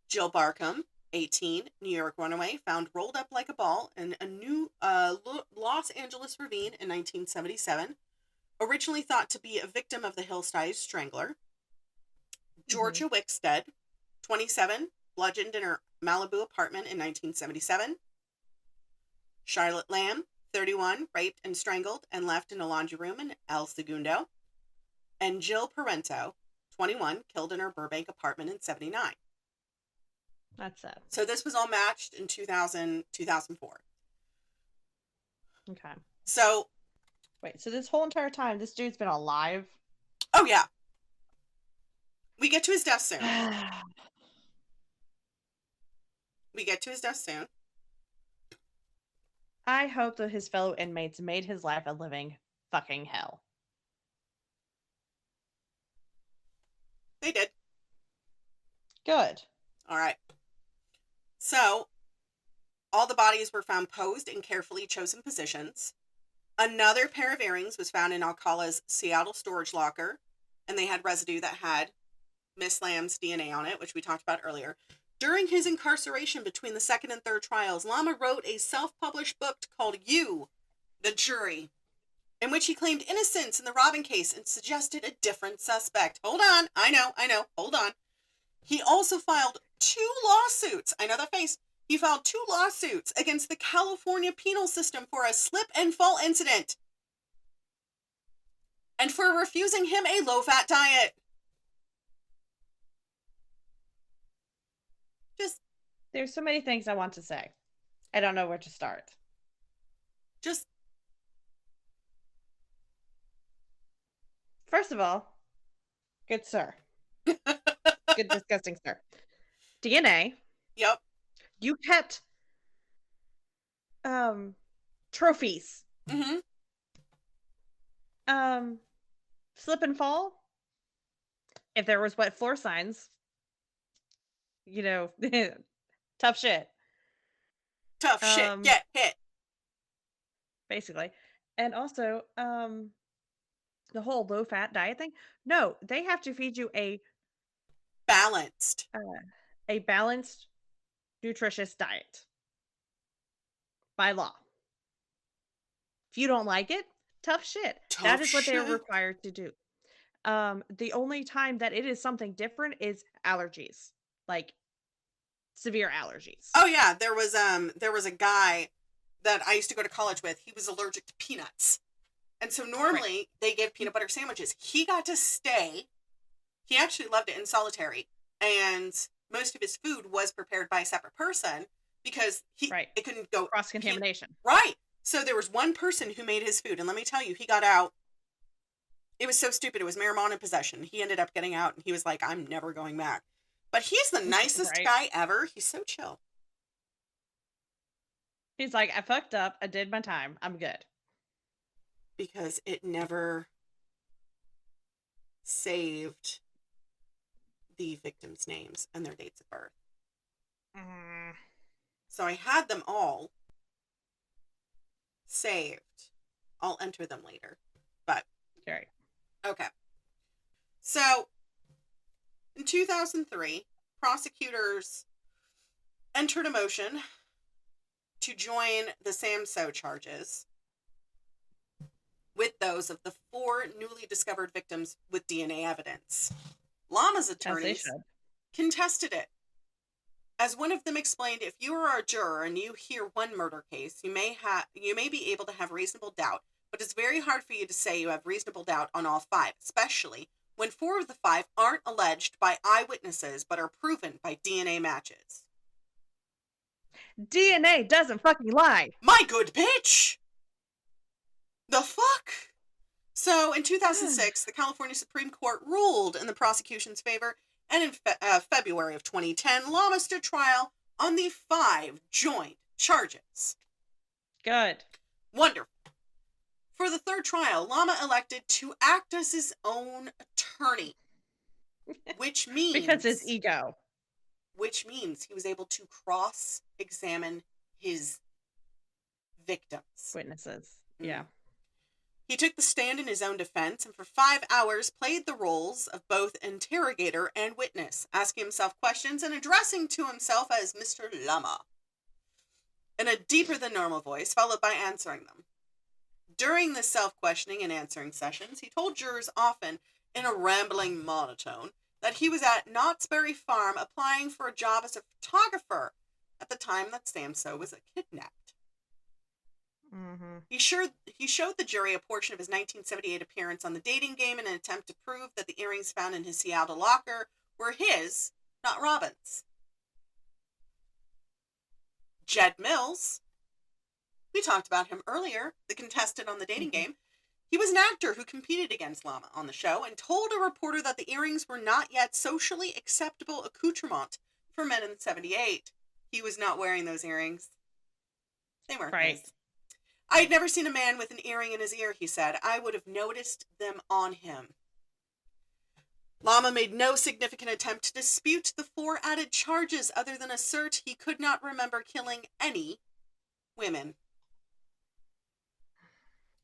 Jill Barcombe, 18, New York runaway, found rolled up like a ball in a new Los Angeles ravine in 1977. Originally thought to be a victim of the Hillside Strangler. Georgia Wickstead, 27, bludgeoned in her Malibu apartment in 1977. Charlotte Lamb, 31, raped and strangled and left in a laundry room in El Segundo. And Jill Parento, 21, killed in her Burbank apartment in 79. That's it. So this was all matched in 2004. Okay. So. Wait, so this whole entire time, this dude's been alive? Oh, yeah. We get to his death soon. I hope that his fellow inmates made his life a living fucking hell. They did. Good. All right. So, all the bodies were found posed in carefully chosen positions. Another pair of earrings was found in Alcala's Seattle storage locker, and they had residue that had Miss Lamb's DNA on it, which we talked about earlier. During his incarceration between the second and third trials, Lama wrote a self-published book called You, the Jury, in which he claimed innocence in the robbing case and suggested a different suspect. Hold on. I know. Hold on. He also filed 2 lawsuits. I know that face. He filed 2 lawsuits against the California penal system for a slip and fall incident and for refusing him a low-fat diet. There's so many things I want to say. I don't know where to start. First of all, good sir. Good disgusting sir. DNA. Yep. You kept trophies. Slip and fall. If there was wet floor signs, tough shit. Get hit. Basically. And also, the whole low-fat diet thing. No, they have to feed you a balanced, nutritious diet by law. If you don't like it, tough shit. That is what they're required to do. The only time that it is something different is allergies, like severe allergies. Oh yeah, there was a guy that I used to go to college with. He was allergic to peanuts. And so normally they give peanut butter sandwiches. He got to stay. He actually loved it in solitary. And most of his food was prepared by a separate person because it couldn't go cross-contamination. Right. So there was one person who made his food. And let me tell you, he got out. It was so stupid. It was marijuana possession. He ended up getting out and he was like, I'm never going back. But he's the nicest guy ever. He's so chill. He's like, I fucked up. I did my time. I'm good. Because it never saved the victims' names and their dates of birth. So I had them all saved. I'll enter them later. But, right. Okay. So, in 2003, prosecutors entered a motion to join the SAMSO charges with those of the 4 newly discovered victims with DNA evidence. Llama's attorneys contested it. As one of them explained, if you are a juror and you hear one murder case, you may be able to have reasonable doubt, but it's very hard for you to say you have reasonable doubt on all 5, especially when 4 of the 5 aren't alleged by eyewitnesses but are proven by DNA matches. DNA doesn't fucking lie. My good bitch! The fuck? So, in 2006, the California Supreme Court ruled in the prosecution's favor, and in February of 2010, Llama stood trial on the 5 joint charges. Good. Wonderful. For the 3rd trial, Llama elected to act as his own attorney, which means... because his ego. Which means he was able to cross-examine his victims. Witnesses. Yeah. He took the stand in his own defense and for 5 hours played the roles of both interrogator and witness, asking himself questions and addressing to himself as Mr. Llama in a deeper than normal voice, followed by answering them. During the self-questioning and answering sessions, he told jurors often in a rambling monotone that he was at Knott's Berry Farm applying for a job as a photographer at the time that SAMSO was kidnapped. He showed the jury a portion of his 1978 appearance on the dating game in an attempt to prove that the earrings found in his Seattle locker were his, not Robin's. Jed Mills, we talked about him earlier, the contestant on the dating game. He was an actor who competed against Llama on the show and told a reporter that the earrings were not yet socially acceptable accoutrement for men in '78. He was not wearing those earrings. They weren't his. I had never seen a man with an earring in his ear, he said. I would have noticed them on him. Llama made no significant attempt to dispute the 4 added charges other than assert he could not remember killing any women.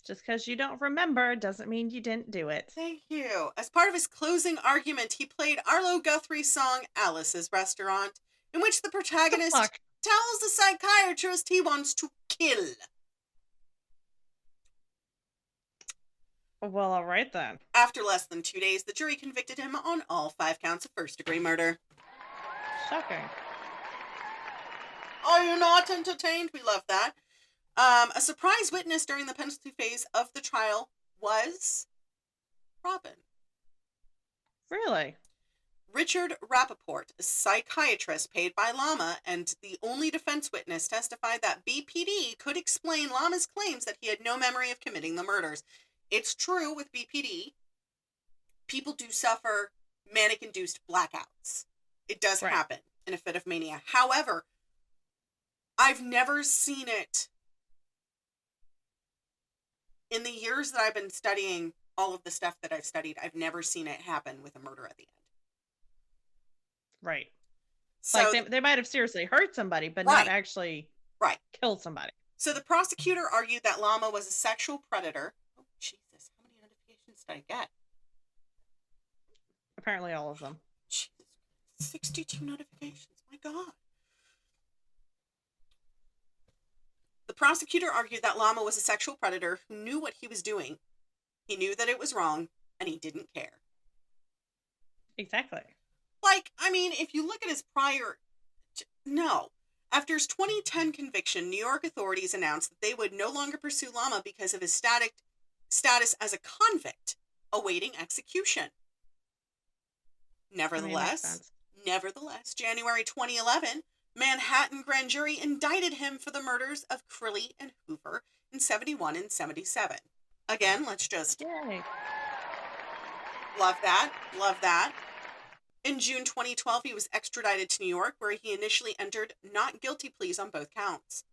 Just because you don't remember doesn't mean you didn't do it. Thank you. As part of his closing argument, he played Arlo Guthrie's song Alice's Restaurant, in which the protagonist tells the psychiatrist he wants to kill. Well, all right then. After less than 2 days, the jury convicted him on all 5 counts of first-degree murder. Shocking. Are you not entertained? We love that. A surprise witness during the penalty phase of the trial was Robin. Really? Richard Rappaport, a psychiatrist paid by Llama and the only defense witness, testified that BPD could explain Llama's claims that he had no memory of committing the murders. It's true with BPD. People do suffer manic-induced blackouts. It does happen in a fit of mania. However, I've never seen it in the years that I've been studying all of the stuff that I've studied. I've never seen it happen with a murder at the end. Right. So like they might have seriously hurt somebody, but not actually killed somebody. So the prosecutor argued that Llama was a sexual predator. Oh, Jesus. How many notifications did I get? Apparently all of them. Jesus. 62 notifications. My God. The prosecutor argued that Llama was a sexual predator who knew what he was doing. He knew that it was wrong, and he didn't care. Exactly. Like, I mean, if you look at his prior... No. After his 2010 conviction, New York authorities announced that they would no longer pursue Llama because of his status as a convict awaiting execution. Nevertheless, January 2011, Manhattan grand jury indicted him for the murders of Crilly and Hoover in 71 and 77. Again, let's just... Yay. Love that. Love that. In June 2012, he was extradited to New York, where he initially entered not guilty pleas on both counts.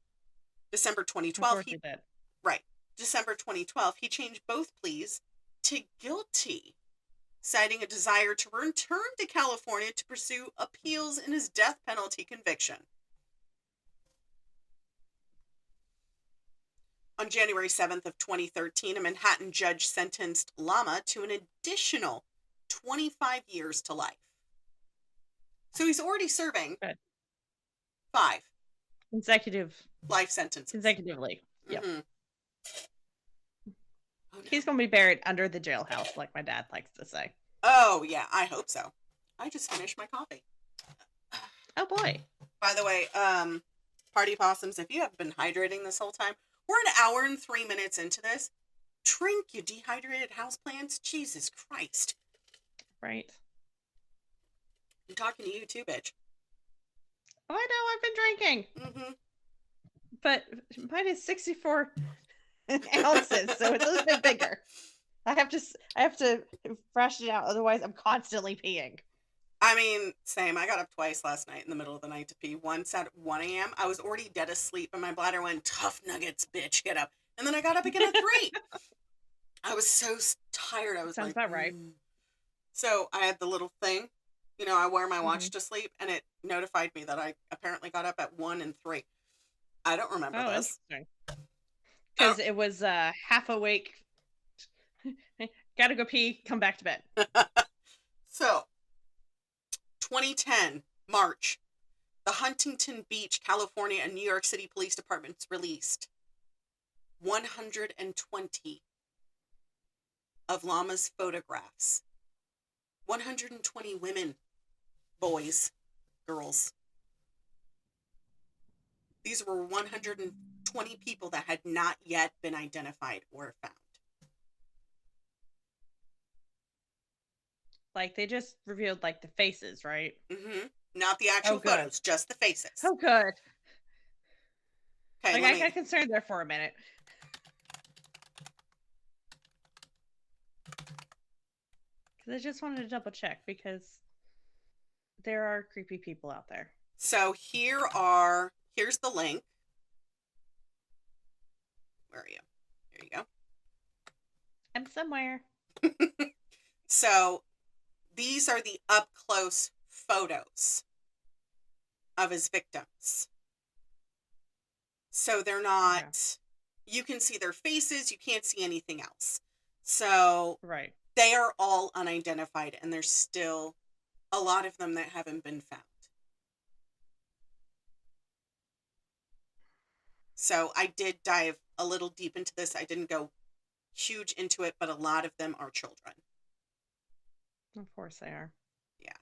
December 2012, Unfortunately, that. right. December 2012, he changed both pleas to guilty, citing a desire to return to California to pursue appeals in his death penalty conviction. On January 7th of 2013, a Manhattan judge sentenced Lama to an additional 25 years to life. So he's already serving 5 consecutive life sentences. Consecutively. Yep. Mm-hmm. Oh, no. He's going to be buried under the jailhouse, like my dad likes to say. Oh, yeah, I hope so. I just finished my coffee. Oh, boy. By the way, Party Possums, if you have been hydrating this whole time, we're an hour and 3 minutes into this. Drink, you dehydrated houseplants. Jesus Christ. Right. I'm talking to you too, bitch. Oh, I know. I've been drinking. Mm-hmm. But mine is 64 ounces, so it's a little bit bigger. I have to fresh it out, otherwise I'm constantly peeing. I mean, same. I got up twice last night in the middle of the night to pee. Once at 1 a.m. I was already dead asleep, and my bladder went, tough nuggets, bitch, get up. And then I got up again at 3. I was so tired. I was Sounds about right. So I had the little thing. You know, I wear my watch to sleep, and it notified me that I apparently got up at 1 and 3. I don't remember this. Because it was half awake. Gotta go pee, come back to bed. So, 2010, March, the Huntington Beach, California, and New York City Police Departments released 120 of Lama's photographs. 120 women, boys, girls. These were 120 people that had not yet been identified or found. Like, they just revealed, like, the faces, right? Mm-hmm. Not the actual photos, just the faces. Oh, good. Okay, like, I got concerned there for a minute. Because I just wanted to double check, because there are creepy people out there. So here's the link. Where are you? Here you go. I'm somewhere. So these are the up-close photos of his victims. So they're not, you can see their faces, you can't see anything else. So they are all unidentified, and there's still a lot of them that haven't been found. So I did dive a little deep into this. I didn't go huge into it, but a lot of them are children. Of course they are. Yeah.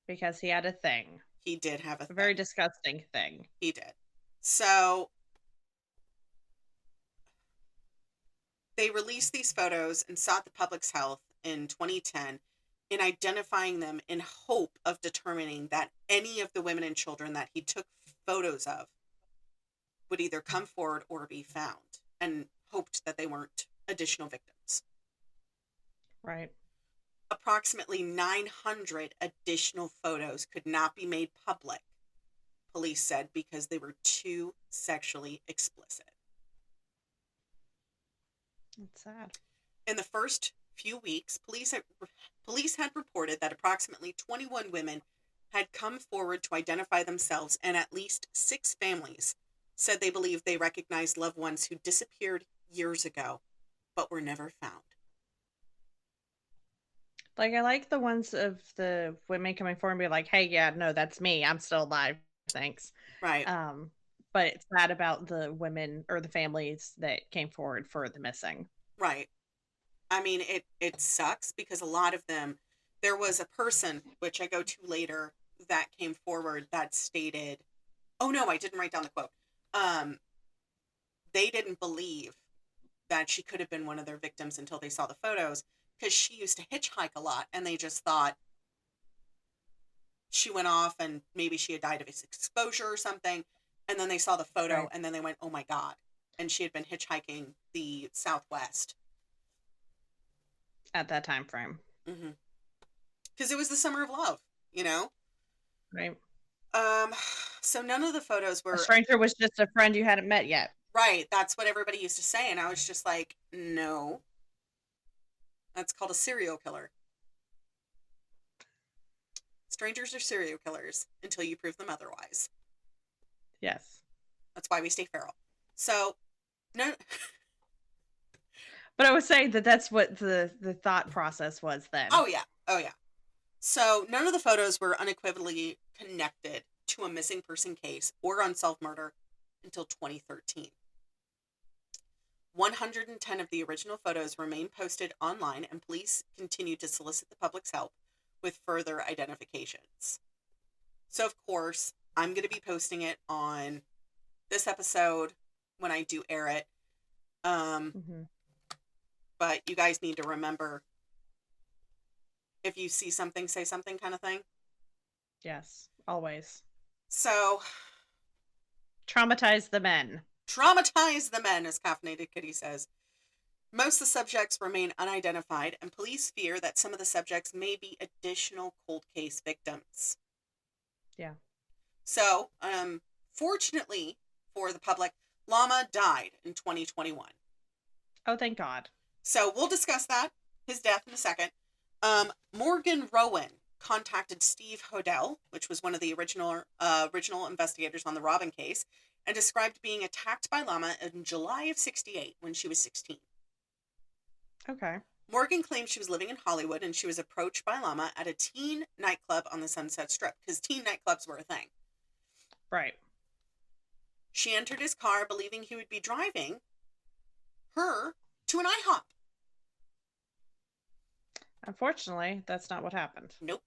Because he had a thing. He did have a thing. Very disgusting thing. He did. So they released these photos and sought the public's help in 2010 in identifying them in hope of determining that any of the women and children that he took photos of would either come forward or be found, and hoped that they weren't additional victims. Right. Approximately 900 additional photos could not be made public, police said, because they were too sexually explicit. That's sad. In the first few weeks, police had reported that approximately 21 women had come forward to identify themselves, and at least 6 families said they believed they recognized loved ones who disappeared years ago but were never found. Like, I like the ones of the women coming forward and be like, hey, yeah, no, that's me. I'm still alive. Thanks. Right. But it's sad about the women or the families that came forward for the missing. Right. I mean, it sucks because a lot of them, there was a person, which I go to later, that came forward that stated, oh no, I didn't write down the quote. They didn't believe that she could have been one of their victims until they saw the photos, because she used to hitchhike a lot, and they just thought she went off and maybe she had died of exposure or something. And then they saw the photo and then they went, oh my God. And she had been hitchhiking the Southwest. At that time frame. Mm-hmm. Because it was the summer of love, you know? Right. So none of the photos were... A stranger was just a friend you hadn't met yet. Right. That's what everybody used to say. And I was just like, no, that's called a serial killer. Strangers are serial killers until you prove them otherwise. Yes. That's why we stay feral. So, no. But I was saying that that's what the thought process was then. Oh, yeah. Oh, yeah. So, none of the photos were unequivocally connected to a missing person case or unsolved murder until 2013. 110 of the original photos remain posted online, and police continue to solicit the public's help with further identifications. So, of course, I'm going to be posting it on this episode when I do air it. But you guys need to remember, if you see something, say something kind of thing. Yes, always. So, traumatize the men. Traumatize the men, as Caffeinated Kitty says. Most of the subjects remain unidentified, and police fear that some of the subjects may be additional cold case victims. Yeah. So, fortunately for the public, Llama died in 2021. Oh, thank God. So we'll discuss that, his death, in a second. Morgan Rowan contacted Steve Hodel, which was one of the original investigators on the Robin case, and described being attacked by Llama in July of 1968 when she was 16. Okay. Morgan claimed she was living in Hollywood and she was approached by Llama at a teen nightclub on the Sunset Strip, because teen nightclubs were a thing. Right. She entered his car believing he would be driving her to an IHOP. Unfortunately, that's not what happened. Nope.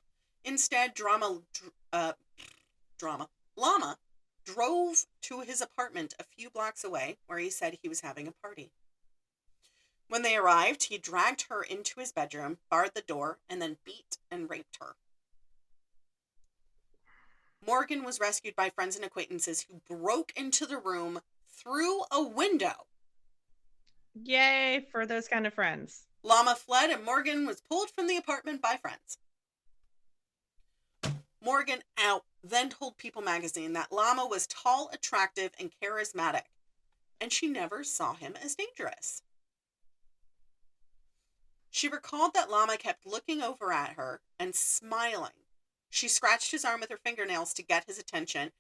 Instead, Llama drove to his apartment a few blocks away, where he said he was having a party. When they arrived, he dragged her into his bedroom, barred the door, and then beat and raped her. Morgan was rescued by friends and acquaintances who broke into the room through a window. Yay for those kind of friends. Llama fled and Morgan was pulled from the apartment by friends. Morgan then told People magazine that Llama was tall, attractive, and charismatic, and she never saw him as dangerous. She recalled that Llama kept looking over at her and smiling. She scratched his arm with her fingernails to get his attention,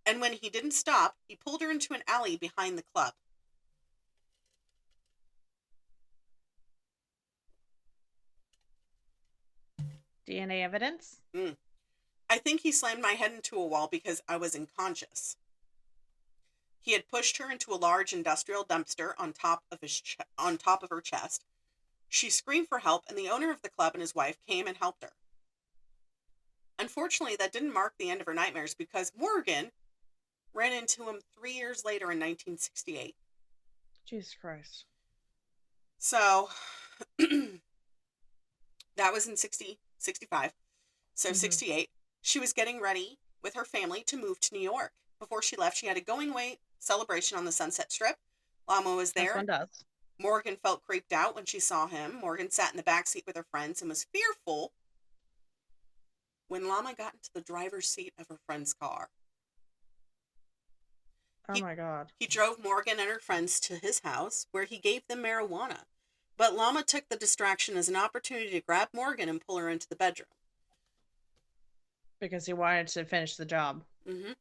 and when he didn't stop, he pulled her into an alley behind the club. DNA evidence? I think he slammed my head into a wall because I was unconscious. He had pushed her into a large industrial dumpster on top of her chest. She screamed for help, and the owner of the club and his wife came and helped her. Unfortunately, that didn't mark the end of her nightmares, because Morgan ran into him 3 years later in 1968. Jesus Christ. So, that was in 65. So, 68. She was getting ready with her family to move to New York. Before she left, she had a going-away celebration on the Sunset Strip. Llama was there. This one does. Morgan felt creeped out when she saw him. Morgan sat in the back seat with her friends and was fearful when Llama got into the driver's seat of her friend's car. Oh my God. He drove Morgan and her friends to his house, where he gave them marijuana. But Llama took the distraction as an opportunity to grab Morgan and pull her into the bedroom. Because he wanted to finish the job. Mm-hmm.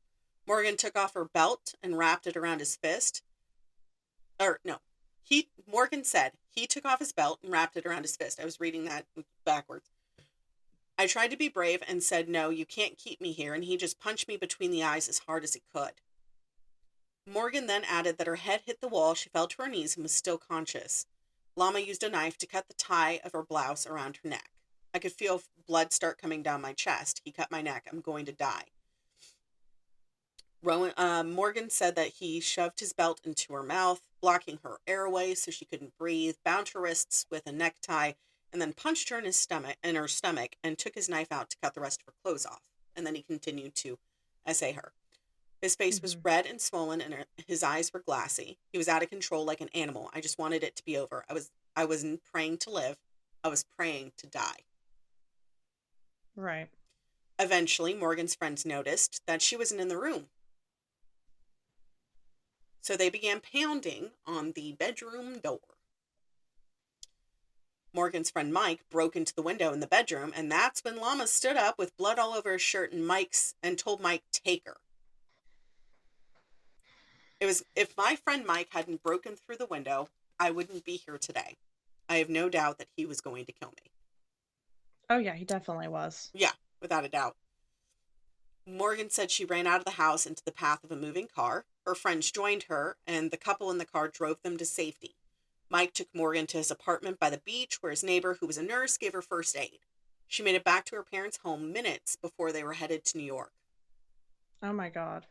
Morgan took off her belt and wrapped it around his fist. Morgan said he took off his belt and wrapped it around his fist. I was reading that backwards. I tried to be brave and said, "No, you can't keep me here," and he just punched me between the eyes as hard as he could. Morgan then added that her head hit the wall, she fell to her knees, and was still conscious. Llama used a knife to cut the tie of her blouse around her neck. I could feel blood start coming down my chest. He cut my neck. I'm going to die. Morgan said that he shoved his belt into her mouth, blocking her airway so she couldn't breathe, bound her wrists with a necktie, and then punched her in her stomach, and took his knife out to cut the rest of her clothes off. And then he continued to essay her. His face was red and swollen, and his eyes were glassy. He was out of control like an animal. I just wanted it to be over. I wasn't praying to live. I was praying to die. Right. Eventually, Morgan's friends noticed that she wasn't in the room. So they began pounding on the bedroom door. Morgan's friend Mike broke into the window in the bedroom, and that's when Llama stood up with blood all over his shirt and told Mike, take her. It was, if my friend Mike hadn't broken through the window, I wouldn't be here today. I have no doubt that he was going to kill me. Oh, yeah, he definitely was. Yeah, without a doubt. Morgan said she ran out of the house into the path of a moving car. Her friends joined her, and the couple in the car drove them to safety. Mike took Morgan to his apartment by the beach, where his neighbor, who was a nurse, gave her first aid. She made it back to her parents' home minutes before they were headed to New York. Oh, my God.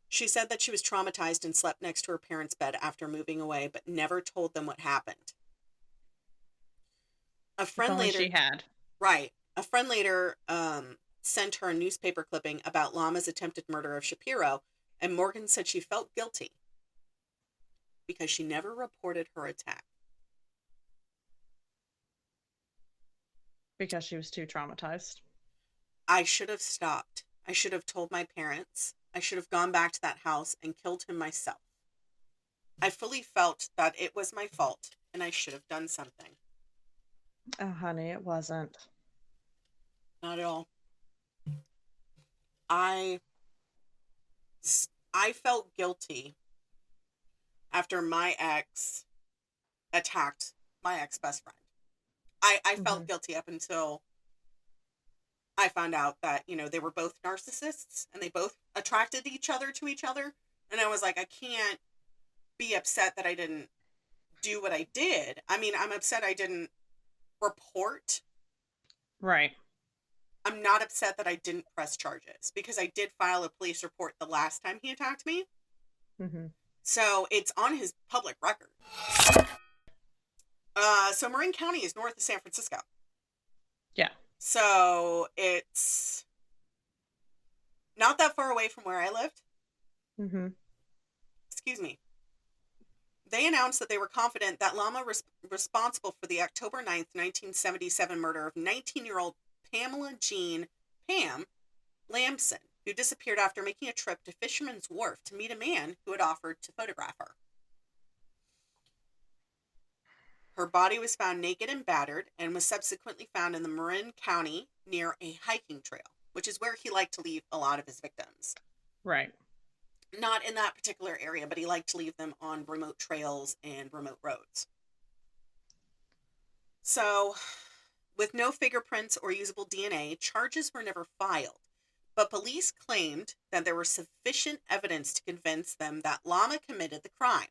She said that she was traumatized and slept next to her parents' bed after moving away, but never told them what happened. A friend If only later, she had. right, a friend later sent her a newspaper clipping about Llama's attempted murder of Shapiro, and Morgan said she felt guilty because she never reported her attack. Because she was too traumatized. I should have stopped. I should have told my parents. I should have gone back to that house and killed him myself. I fully felt that it was my fault and I should have done something. Oh, honey, it wasn't. Not at all. I felt guilty after my ex attacked my ex-best friend. I felt guilty up until I found out that, they were both narcissists and they both attracted each other to each other. And I was like, I can't be upset that I didn't do what I did. I mean, I'm upset I didn't report. Right. I'm not upset that I didn't press charges because I did file a police report the last time he attacked me. Mm-hmm. So it's on his public record. So Marin County is north of San Francisco. Yeah. So it's not that far away from where I lived. Mm-hmm. Excuse me. They announced that they were confident that Llama was responsible for the October 9th, 1977 murder of 19-year-old Pamela Jean Pam Lamson, who disappeared after making a trip to Fisherman's Wharf to meet a man who had offered to photograph her. Her body was found naked and battered and was subsequently found in the Marin County near a hiking trail, which is where he liked to leave a lot of his victims. Right. Not in that particular area, but he liked to leave them on remote trails and remote roads. So, with no fingerprints or usable DNA, charges were never filed. But police claimed that there was sufficient evidence to convince them that Llama committed the crime.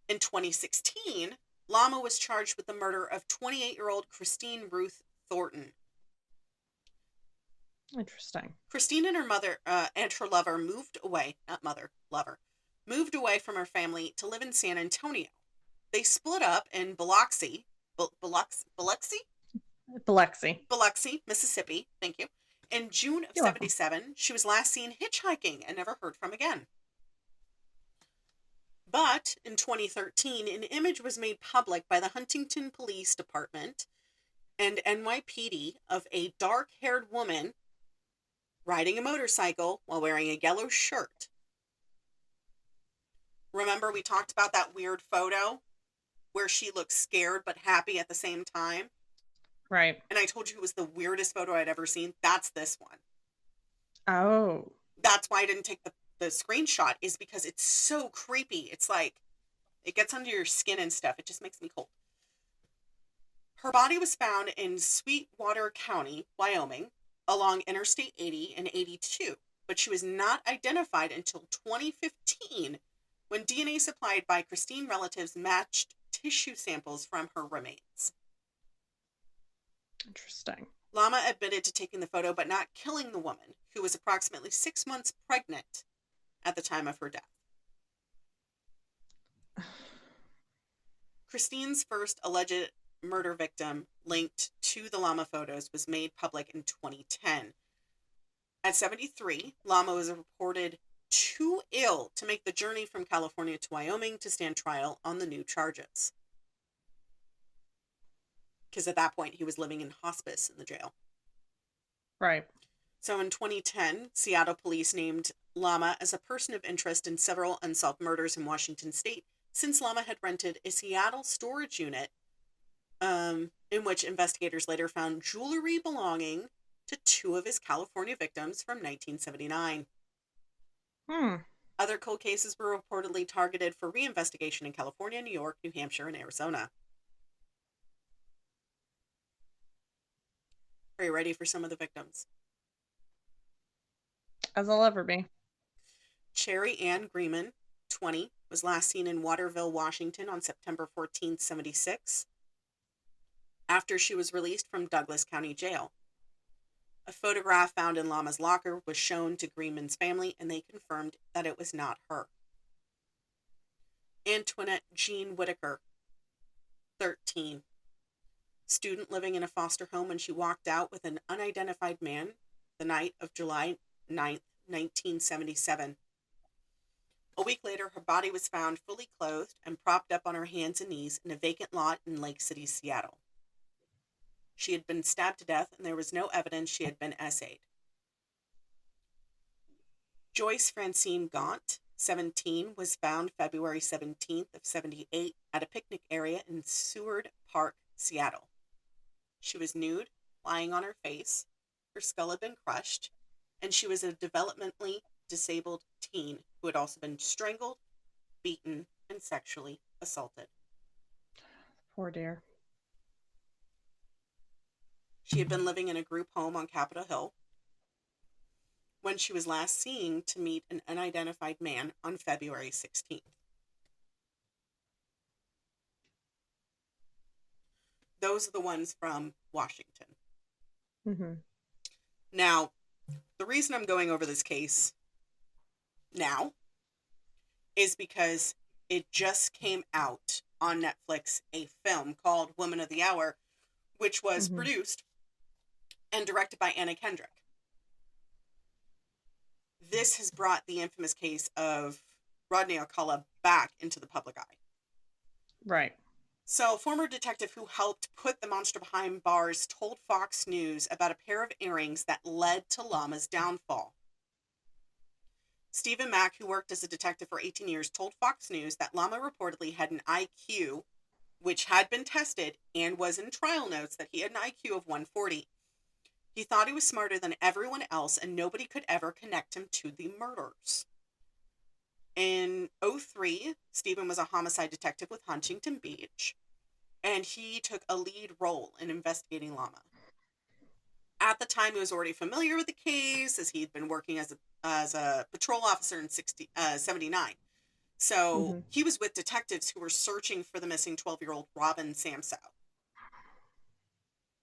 In 2016, Llama was charged with the murder of 28-year-old Christine Ruth Thornton. Interesting. Christine and her mother and her lover moved away from her family to live in San Antonio. They split up in Biloxi, Mississippi. Thank you. In June of 1977, she was last seen hitchhiking and never heard from again. But in 2013, an image was made public by the Huntington Police Department and NYPD of a dark-haired woman riding a motorcycle while wearing a yellow shirt. Remember we talked about that weird photo where she looks scared but happy at the same time? Right. And I told you it was the weirdest photo I'd ever seen. That's this one. Oh. That's why I didn't take the screenshot, is because it's so creepy. It's like, it gets under your skin and stuff. It just makes me cold. Her body was found in Sweetwater County, Wyoming, along Interstate 80 and 82, but she was not identified until 2015 when DNA supplied by Christine relatives matched tissue samples from her remains. Interesting. Llama admitted to taking the photo but not killing the woman, who was approximately 6 months pregnant at the time of her death. Christine's first alleged murder victim linked to the Llama photos was made public in 2010. At 73, Llama was reported too ill to make the journey from California to Wyoming to stand trial on the new charges. Because at that point, he was living in hospice in the jail. Right. So in 2010, Seattle police named Lama as a person of interest in several unsolved murders in Washington state, since Lama had rented a Seattle storage unit in which investigators later found jewelry belonging to 2 of his California victims from 1979. Other cold cases were reportedly targeted for reinvestigation in California, New York, New Hampshire, and Arizona. Are you ready for some of the victims? As I'll ever be. Cherry Ann Greenman, 20, was last seen in Waterville, Washington on September 14, 1976, after she was released from Douglas County Jail. A photograph found in Lama's locker was shown to Greenman's family, and they confirmed that it was not her. Antoinette Jean Whitaker, 13, student living in a foster home when she walked out with an unidentified man the night of July 9th, 1977. A week later, her body was found fully clothed and propped up on her hands and knees in a vacant lot in Lake City, Seattle. She had been stabbed to death, and there was no evidence she had been essayed. Joyce Francine Gaunt, 17, was found February 17th of 78 at a picnic area in Seward Park, Seattle. She was nude, lying on her face, her skull had been crushed, and she was a developmentally disabled teen who had also been strangled, beaten, and sexually assaulted. Poor dear. She had been living in a group home on Capitol Hill when she was last seen to meet an unidentified man on February 16th. Those are the ones from Washington. Mm-hmm. Now, the reason I'm going over this case now is because it just came out on Netflix, a film called Woman of the Hour, which was produced and directed by Anna Kendrick. This has brought the infamous case of Rodney Alcala back into the public eye. Right. So, a former detective who helped put the monster behind bars told Fox News about a pair of earrings that led to Lama's downfall. Stephen Mack, who worked as a detective for 18 years, told Fox News that Lama reportedly had an IQ, which had been tested and was in trial notes that he had an IQ of 140. He thought he was smarter than everyone else, and nobody could ever connect him to the murders. In 2003, Stephen was a homicide detective with Huntington Beach, and he took a lead role in investigating Lama. At the time, he was already familiar with the case, as he'd been working as a patrol officer in 79. So he was with detectives who were searching for the missing 12-year-old Robin Samsow.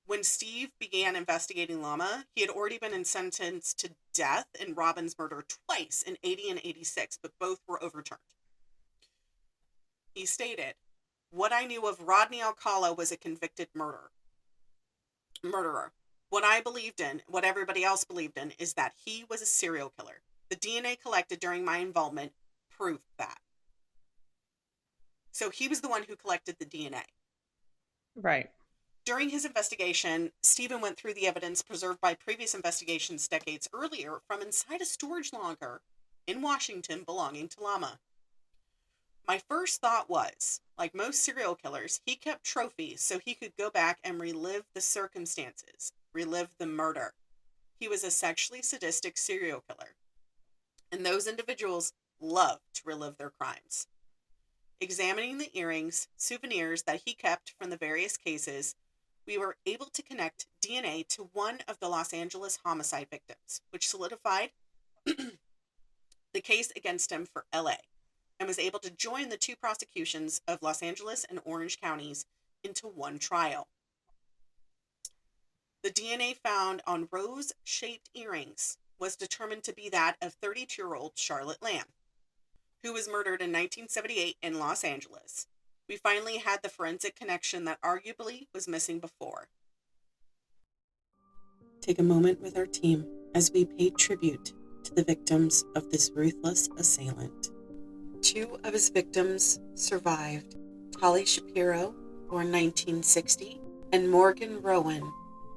When Steve began investigating Lama, he had already been sentenced to death in Robin's murder twice in 80 and 86, but both were overturned. He stated, "What I knew of Rodney Alcala was a convicted murderer. What I believed in, what everybody else believed in, is that he was a serial killer. The DNA collected during my involvement proved that." So he was the one who collected the DNA. Right. During his investigation, Stephen went through the evidence preserved by previous investigations decades earlier from inside a storage locker in Washington belonging to Lama. My first thought was, like most serial killers, he kept trophies so he could go back and relive the circumstances, relive the murder. He was a sexually sadistic serial killer, and those individuals love to relive their crimes. Examining the earrings, souvenirs that he kept from the various cases, we were able to connect DNA to one of the Los Angeles homicide victims, which solidified the case against him for LA, and was able to join the 2 prosecutions of Los Angeles and Orange counties into one trial. The DNA found on rose-shaped earrings was determined to be that of 32-year-old Charlotte Lamb, who was murdered in 1978 in Los Angeles. We finally had the forensic connection that arguably was missing before. Take a moment with our team as we pay tribute to the victims of this ruthless assailant. 2 of his victims survived: Tali Shapiro, born 1960, and Morgan Rowan,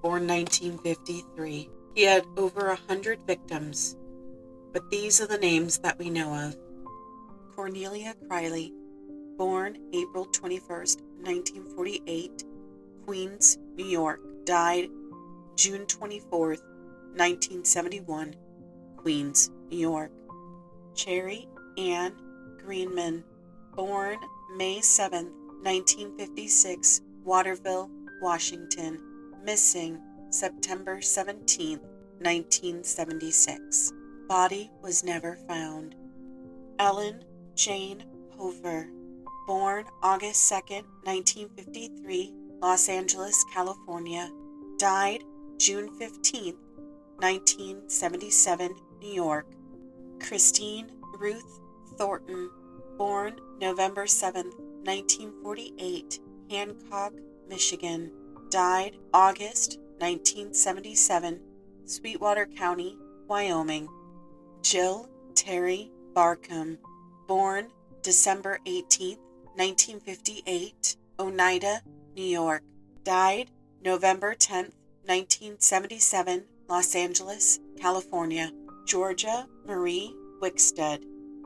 born 1953. He had over 100 victims, but these are the names that we know of. Cornelia Criley, born April 21st, 1948, Queens, New York, died June 24th, 1971, Queens, New York. Cherry Ann Greenman, born May 7th, 1956, Waterville, Washington, missing September 17th, 1976. Body was never found. Ellen Jane Hover, born August 2nd, 1953, Los Angeles, California, died June 15th, 1977, New York. Christine Ruth Thornton, born November 7th, 1948, Hancock, Michigan, died August 1977, Sweetwater County, Wyoming. Jill Terry Barkham, born December 18th, 1958, Oneida, New York, died November 10th, 1977, Los Angeles, California. Georgia Marie Wickstead,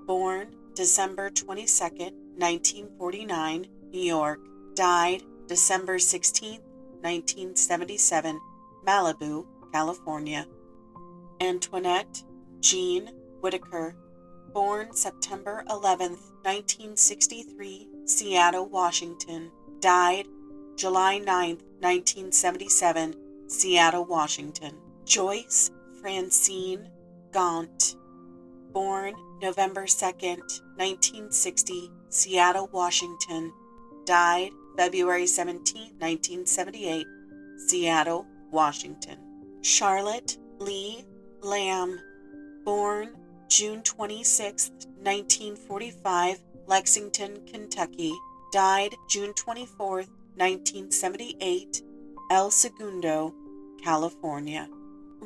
born December 22nd, 1949, New York, died December 16th, 1977, Malibu, California. Antoinette Jean Whitaker, born September 11th, 1963, Seattle, Washington, died July 9th, 1977, Seattle, Washington. Joyce Francine Gaunt, born November 2nd, 1960, Seattle, Washington, died February 17, 1978, Seattle, Washington. Charlotte Lee Lamb, born June 26, 1945, Lexington, Kentucky, died June 24, 1978, El Segundo, California.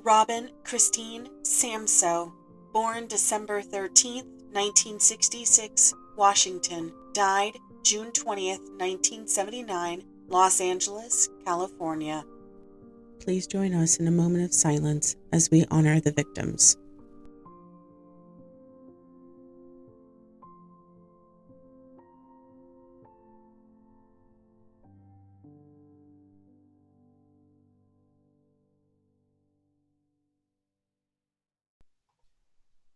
Robin Christine Samso, born December 13, 1966, Washington, died June 20th, 1979, Los Angeles, California. Please join us in a moment of silence as we honor the victims.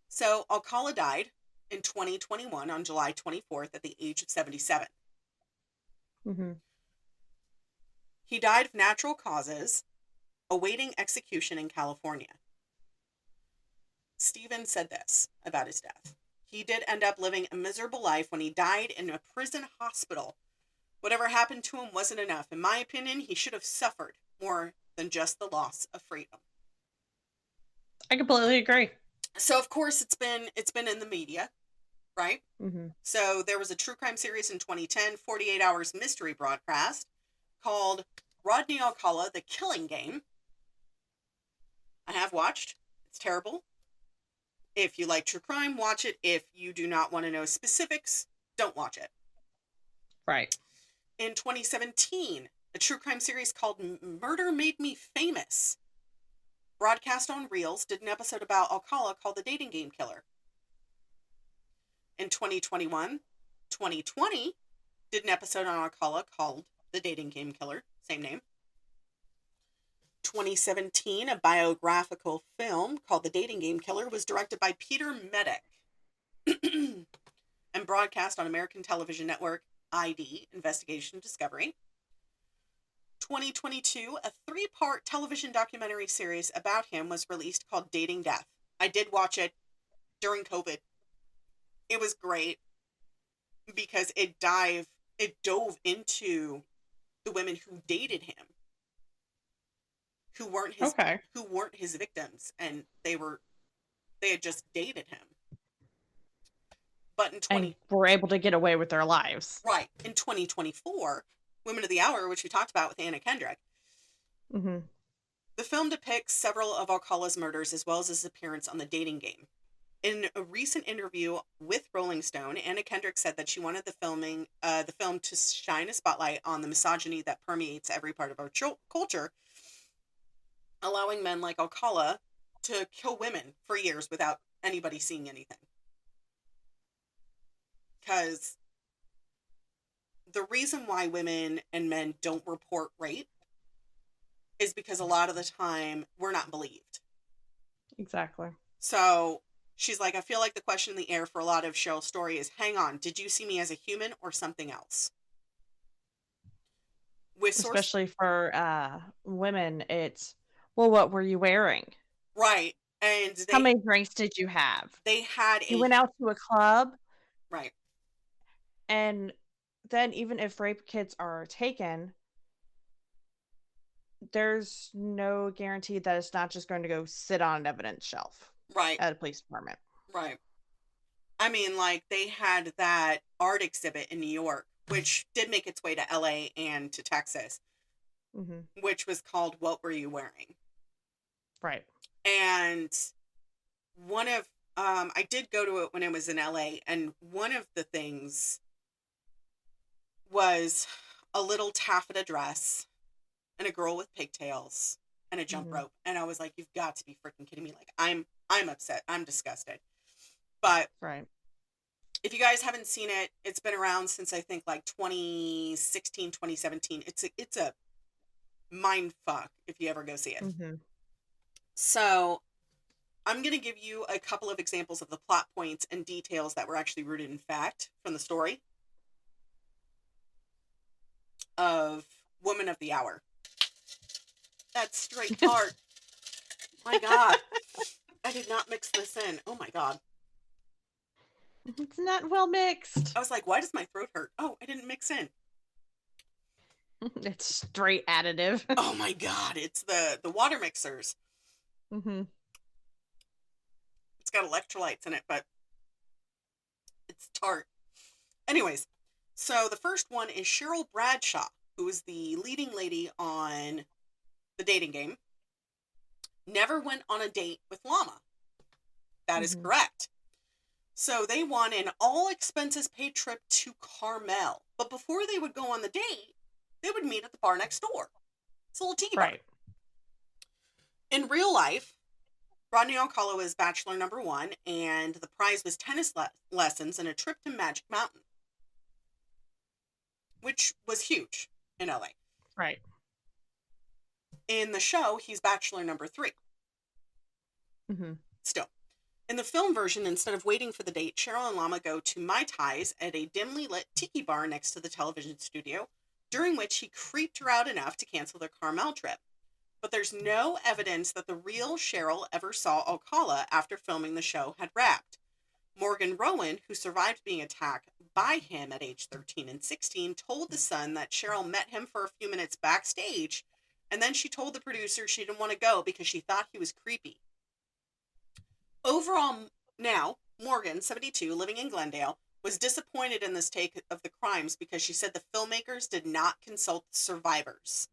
So Alcala died in 2021 on July 24th at the age of 77. Mm-hmm. He died of natural causes, awaiting execution in California. Stephen said this about his death. He did end up living a miserable life when he died in a prison hospital. Whatever happened to him wasn't enough. In my opinion, he should have suffered more than just the loss of freedom. I completely agree. So of course it's been in the media, right? Mm-hmm. So there was a true crime series in 2010, 48 Hours mystery broadcast called Rodney Alcala, The Killing Game. I have watched. It's terrible. If you like true crime, watch it. If you do not want to know specifics, don't watch it. Right. In 2017, a true crime series called Murder Made Me Famous, broadcast on Reels, did an episode about Alcala called The Dating Game Killer. In 2020, did an episode on Alcala called The Dating Game Killer, same name. 2017, a biographical film called The Dating Game Killer was directed by Peter Medic and broadcast on American television network ID, Investigation Discovery. 2022, a 3-part television documentary series about him was released called Dating Death. I did watch it during COVID. It was great because it dove into the women who dated him, who weren't his victims, and they had just dated him. But and were able to get away with their lives. Right. In 2024, Women of the Hour, which we talked about with Anna Kendrick, mm-hmm. The film depicts several of Alcala's murders as well as his appearance on The Dating Game. In a recent interview with Rolling Stone, Anna Kendrick said that she wanted the film to shine a spotlight on the misogyny that permeates every part of our culture. allowing men like Alcala to kill women for years without anybody seeing anything. Because the reason why women and men don't report rape is because a lot of the time we're not believed. Exactly. So she's like, I feel like the question in the air for a lot of Cheryl's story is, hang on, did you see me as a human or something else? Especially for women, it's, well, what were you wearing? Right. And how many drinks did you have? They had you went out to a club. Right. And then even if rape kits are taken, there's no guarantee that it's not just going to go sit on an evidence shelf. Right. At a police department. Right. I mean, like, they had that art exhibit in New York, which did make its way to LA and to Texas, which was called What Were You Wearing? Right. And one of, I did go to it when I was in LA, and one of the things was a little taffeta dress and a girl with pigtails and a jump rope. And I was like, you've got to be freaking kidding me. Like, I'm upset. I'm disgusted. But right. If you guys haven't seen it, it's been around since I think like 2016, 2017. It's a mind fuck if you ever go see it. So I'm going to give you a couple of examples of the plot points and details that were actually rooted in fact from the story of Woman of the Hour. That's straight tart. My God. I did not mix this in. Oh my God. It's not well mixed. I was like, why does my throat hurt? Oh, I didn't mix in. It's straight additive. Oh my God. It's the water mixers. It's got electrolytes in it, but it's tart. Anyways, so the first one is Cheryl Bradshaw, who is the leading lady on The Dating Game. Never went on a date with Llama. That is correct. So they won an all-expenses-paid trip to Carmel. But before they would go on the date, they would meet at the bar next door. It's a little tiki bar. In real life, Rodney Alcala was bachelor number 1, and the prize was tennis lessons and a trip to Magic Mountain, which was huge in LA. Right. In the show, he's bachelor number 3. Still. In the film version, instead of waiting for the date, Cheryl and Llama go to Mai Tais at a dimly lit tiki bar next to the television studio, during which he creeped her out enough to cancel their Carmel trip. But there's no evidence that the real Cheryl ever saw Alcala after filming the show had wrapped. Morgan Rowan, who survived being attacked by him at age 13 and 16, told The Sun that Cheryl met him for a few minutes backstage, and then she told the producer she didn't want to go because she thought he was creepy. Overall, now, Morgan, 72, living in Glendale, was disappointed in this take of the crimes because she said the filmmakers did not consult the survivors,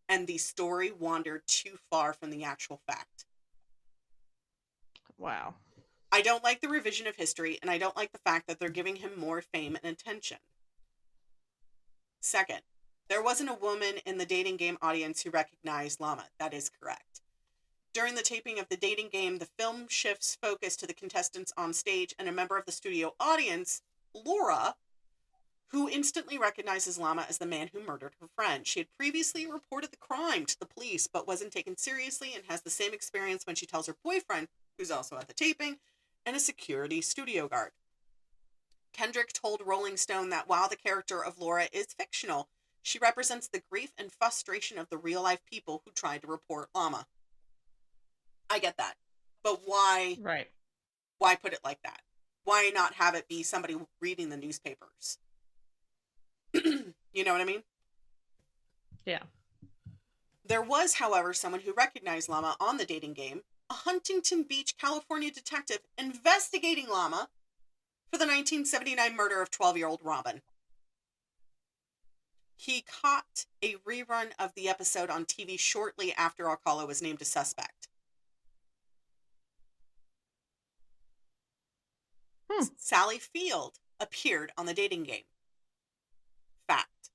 and the story wandered too far from the actual fact. Wow. I don't like the revision of history, and I don't like the fact that they're giving him more fame and attention. Second, there wasn't a woman in the Dating Game audience who recognized Llama. That is correct. During the taping of The Dating Game, the film shifts focus to the contestants on stage and a member of the studio audience, Laura, who instantly recognizes Llama as the man who murdered her friend. She had previously reported the crime to the police, but wasn't taken seriously and has the same experience when she tells her boyfriend, who's also at the taping, and a security studio guard. Kendrick told Rolling Stone that while the character of Laura is fictional, she represents the grief and frustration of the real-life people who tried to report Llama. I get that. But why? Right. Why put it like that? Why not have it be somebody reading the newspapers? You know what I mean? Yeah. There was, however, someone who recognized Llama on The Dating Game, a Huntington Beach, California detective investigating Llama for the 1979 murder of 12-year-old Robin. He caught a rerun of the episode on TV shortly after Alcala was named a suspect. Sally Field appeared on The Dating Game. Fact.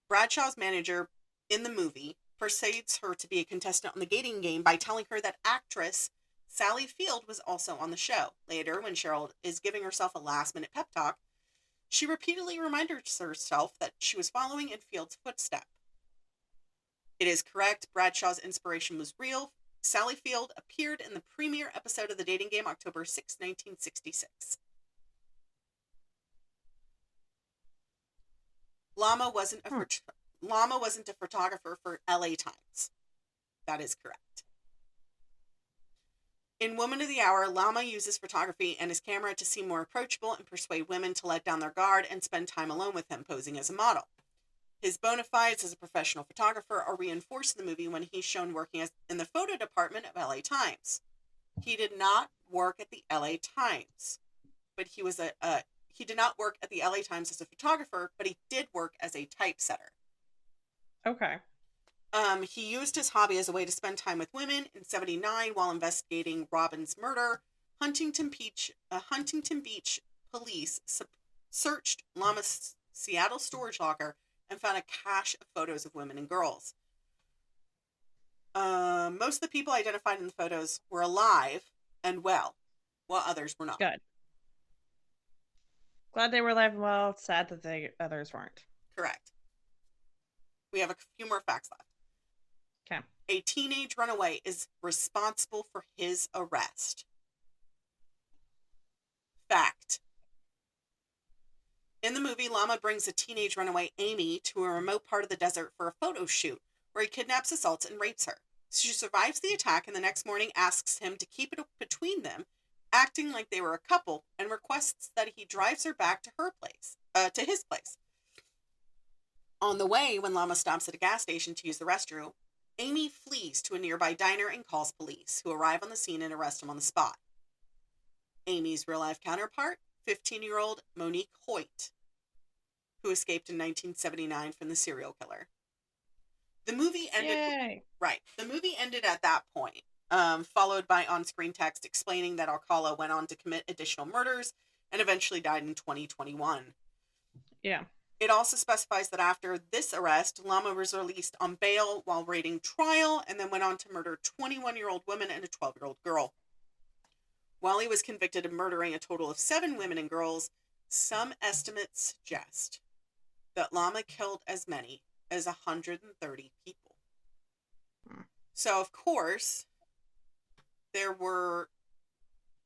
Bradshaw's manager in the movie persuades her to be a contestant on the dating game by telling her that actress Sally Field was also on the show. Later, when Cheryl is giving herself a last-minute pep talk, she repeatedly reminds herself that she was following in Field's footsteps. It is correct. Bradshaw's inspiration was real. Sally Field appeared in the premiere episode of the dating game October 6, 1966. Lama wasn't a photographer for LA Times. That is correct. In Woman of the Hour, Lama uses photography and his camera to seem more approachable and persuade women to let down their guard and spend time alone with him, posing as a model. His bona fides as a professional photographer are reinforced in the movie when he's shown working in the photo department of LA Times. He did not work at the LA Times, but he did not work at the LA Times as a photographer, but he did work as a typesetter. Okay. He used his hobby as a way to spend time with women. In 1979, while investigating Robin's murder, Huntington Beach police searched Lama's Seattle storage locker and found a cache of photos of women and girls. Most of the people identified in the photos were alive and well, while others were not. Good. Glad they were alive and well. Sad that the others weren't. Correct. We have a few more facts left. Okay. A teenage runaway is responsible for his arrest. Fact. In the movie, Lama brings a teenage runaway, Amy, to a remote part of the desert for a photo shoot, where he kidnaps, assaults, and rapes her. She survives the attack and the next morning asks him to keep it between them, acting like they were a couple, and requests that he drives her back to his place. On the way, when Lama stops at a gas station to use the restroom, Amy flees to a nearby diner and calls police, who arrive on the scene and arrest him on the spot. Amy's real-life counterpart, 15-year-old Monique Hoyt, who escaped in 1979 from the serial killer. The movie ended. Yay. Right. The movie ended at that point, followed by on-screen text explaining that Alcala went on to commit additional murders and eventually died in 2021. Yeah. It also specifies that after this arrest, Lama was released on bail while awaiting trial and then went on to murder 21-year-old women and a 12-year-old girl. While he was convicted of murdering a total of 7 women and girls, some estimates suggest that Lama killed as many as 130 people. So, of course, there were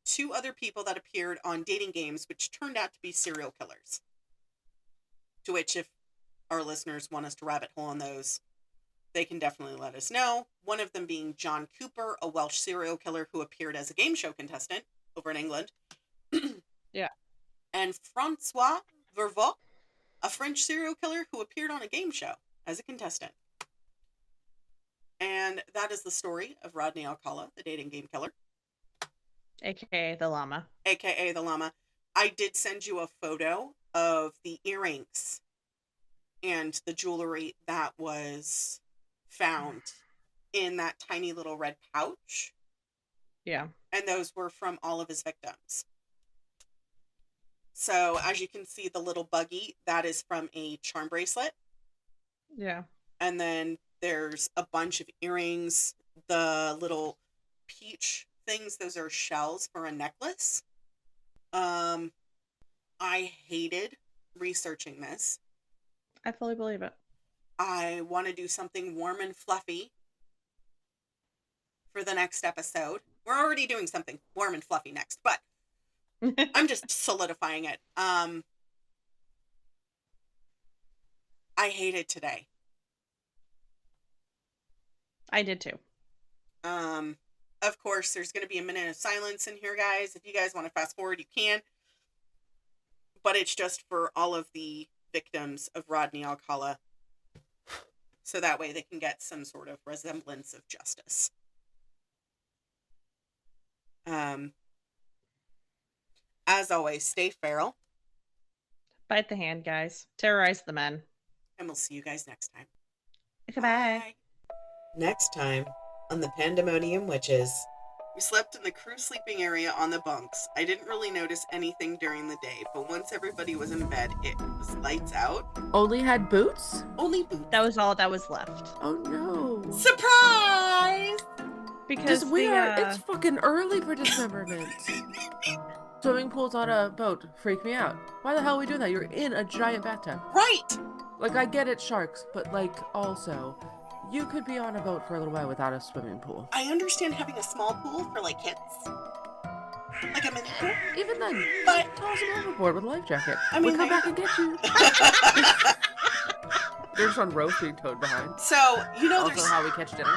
2 other people that appeared on dating games which turned out to be serial killers. To which, if our listeners want us to rabbit hole on those, they can definitely let us know. One of them being John Cooper, a Welsh serial killer who appeared as a game show contestant over in England. Yeah. And Francois Vervaux, a French serial killer who appeared on a game show as a contestant. And that is the story of Rodney Alcala, the dating game killer. AKA the Llama. AKA the Llama. I did send you a photo of the earrings and the jewelry that was found in that tiny little red pouch. Yeah. And those were from all of his victims. So, as you can see, the little buggy, that is from a charm bracelet. Yeah. And then there's a bunch of earrings. The little peach things, those are shells for a necklace. I hated researching this. I fully believe it. I want to do something warm and fluffy for the next episode. We're already doing something warm and fluffy next, but I'm just solidifying it. I hated today. I did too. Of course, there's going to be a minute of silence in here, guys. If you guys want to fast forward, you can. But it's just for all of the victims of Rodney Alcala. So that way they can get some sort of resemblance of justice. As always, stay feral. Bite the hand, guys. Terrorize the men. And we'll see you guys next time. Goodbye. Bye. Next time on the Pandemonium Witches. We slept in the crew sleeping area on the bunks. I didn't really notice anything during the day, but once everybody was in bed, it was lights out. Only had boots? Only boots. That was all that was left. Oh no. Surprise! Because it's fucking early for dismemberment. Swimming pools on a boat freak me out. Why the hell are we doing that? You're in a giant bathtub. Right! Like, I get it, sharks, but, like, also, you could be on a boat for a little while without a swimming pool. I understand having a small pool for, like, kids. Like a mini pool. Even then, but toss them overboard with a life jacket. I mean, we'll come back and get you. There's one roast being towed behind. So, you know, also how we catch dinner.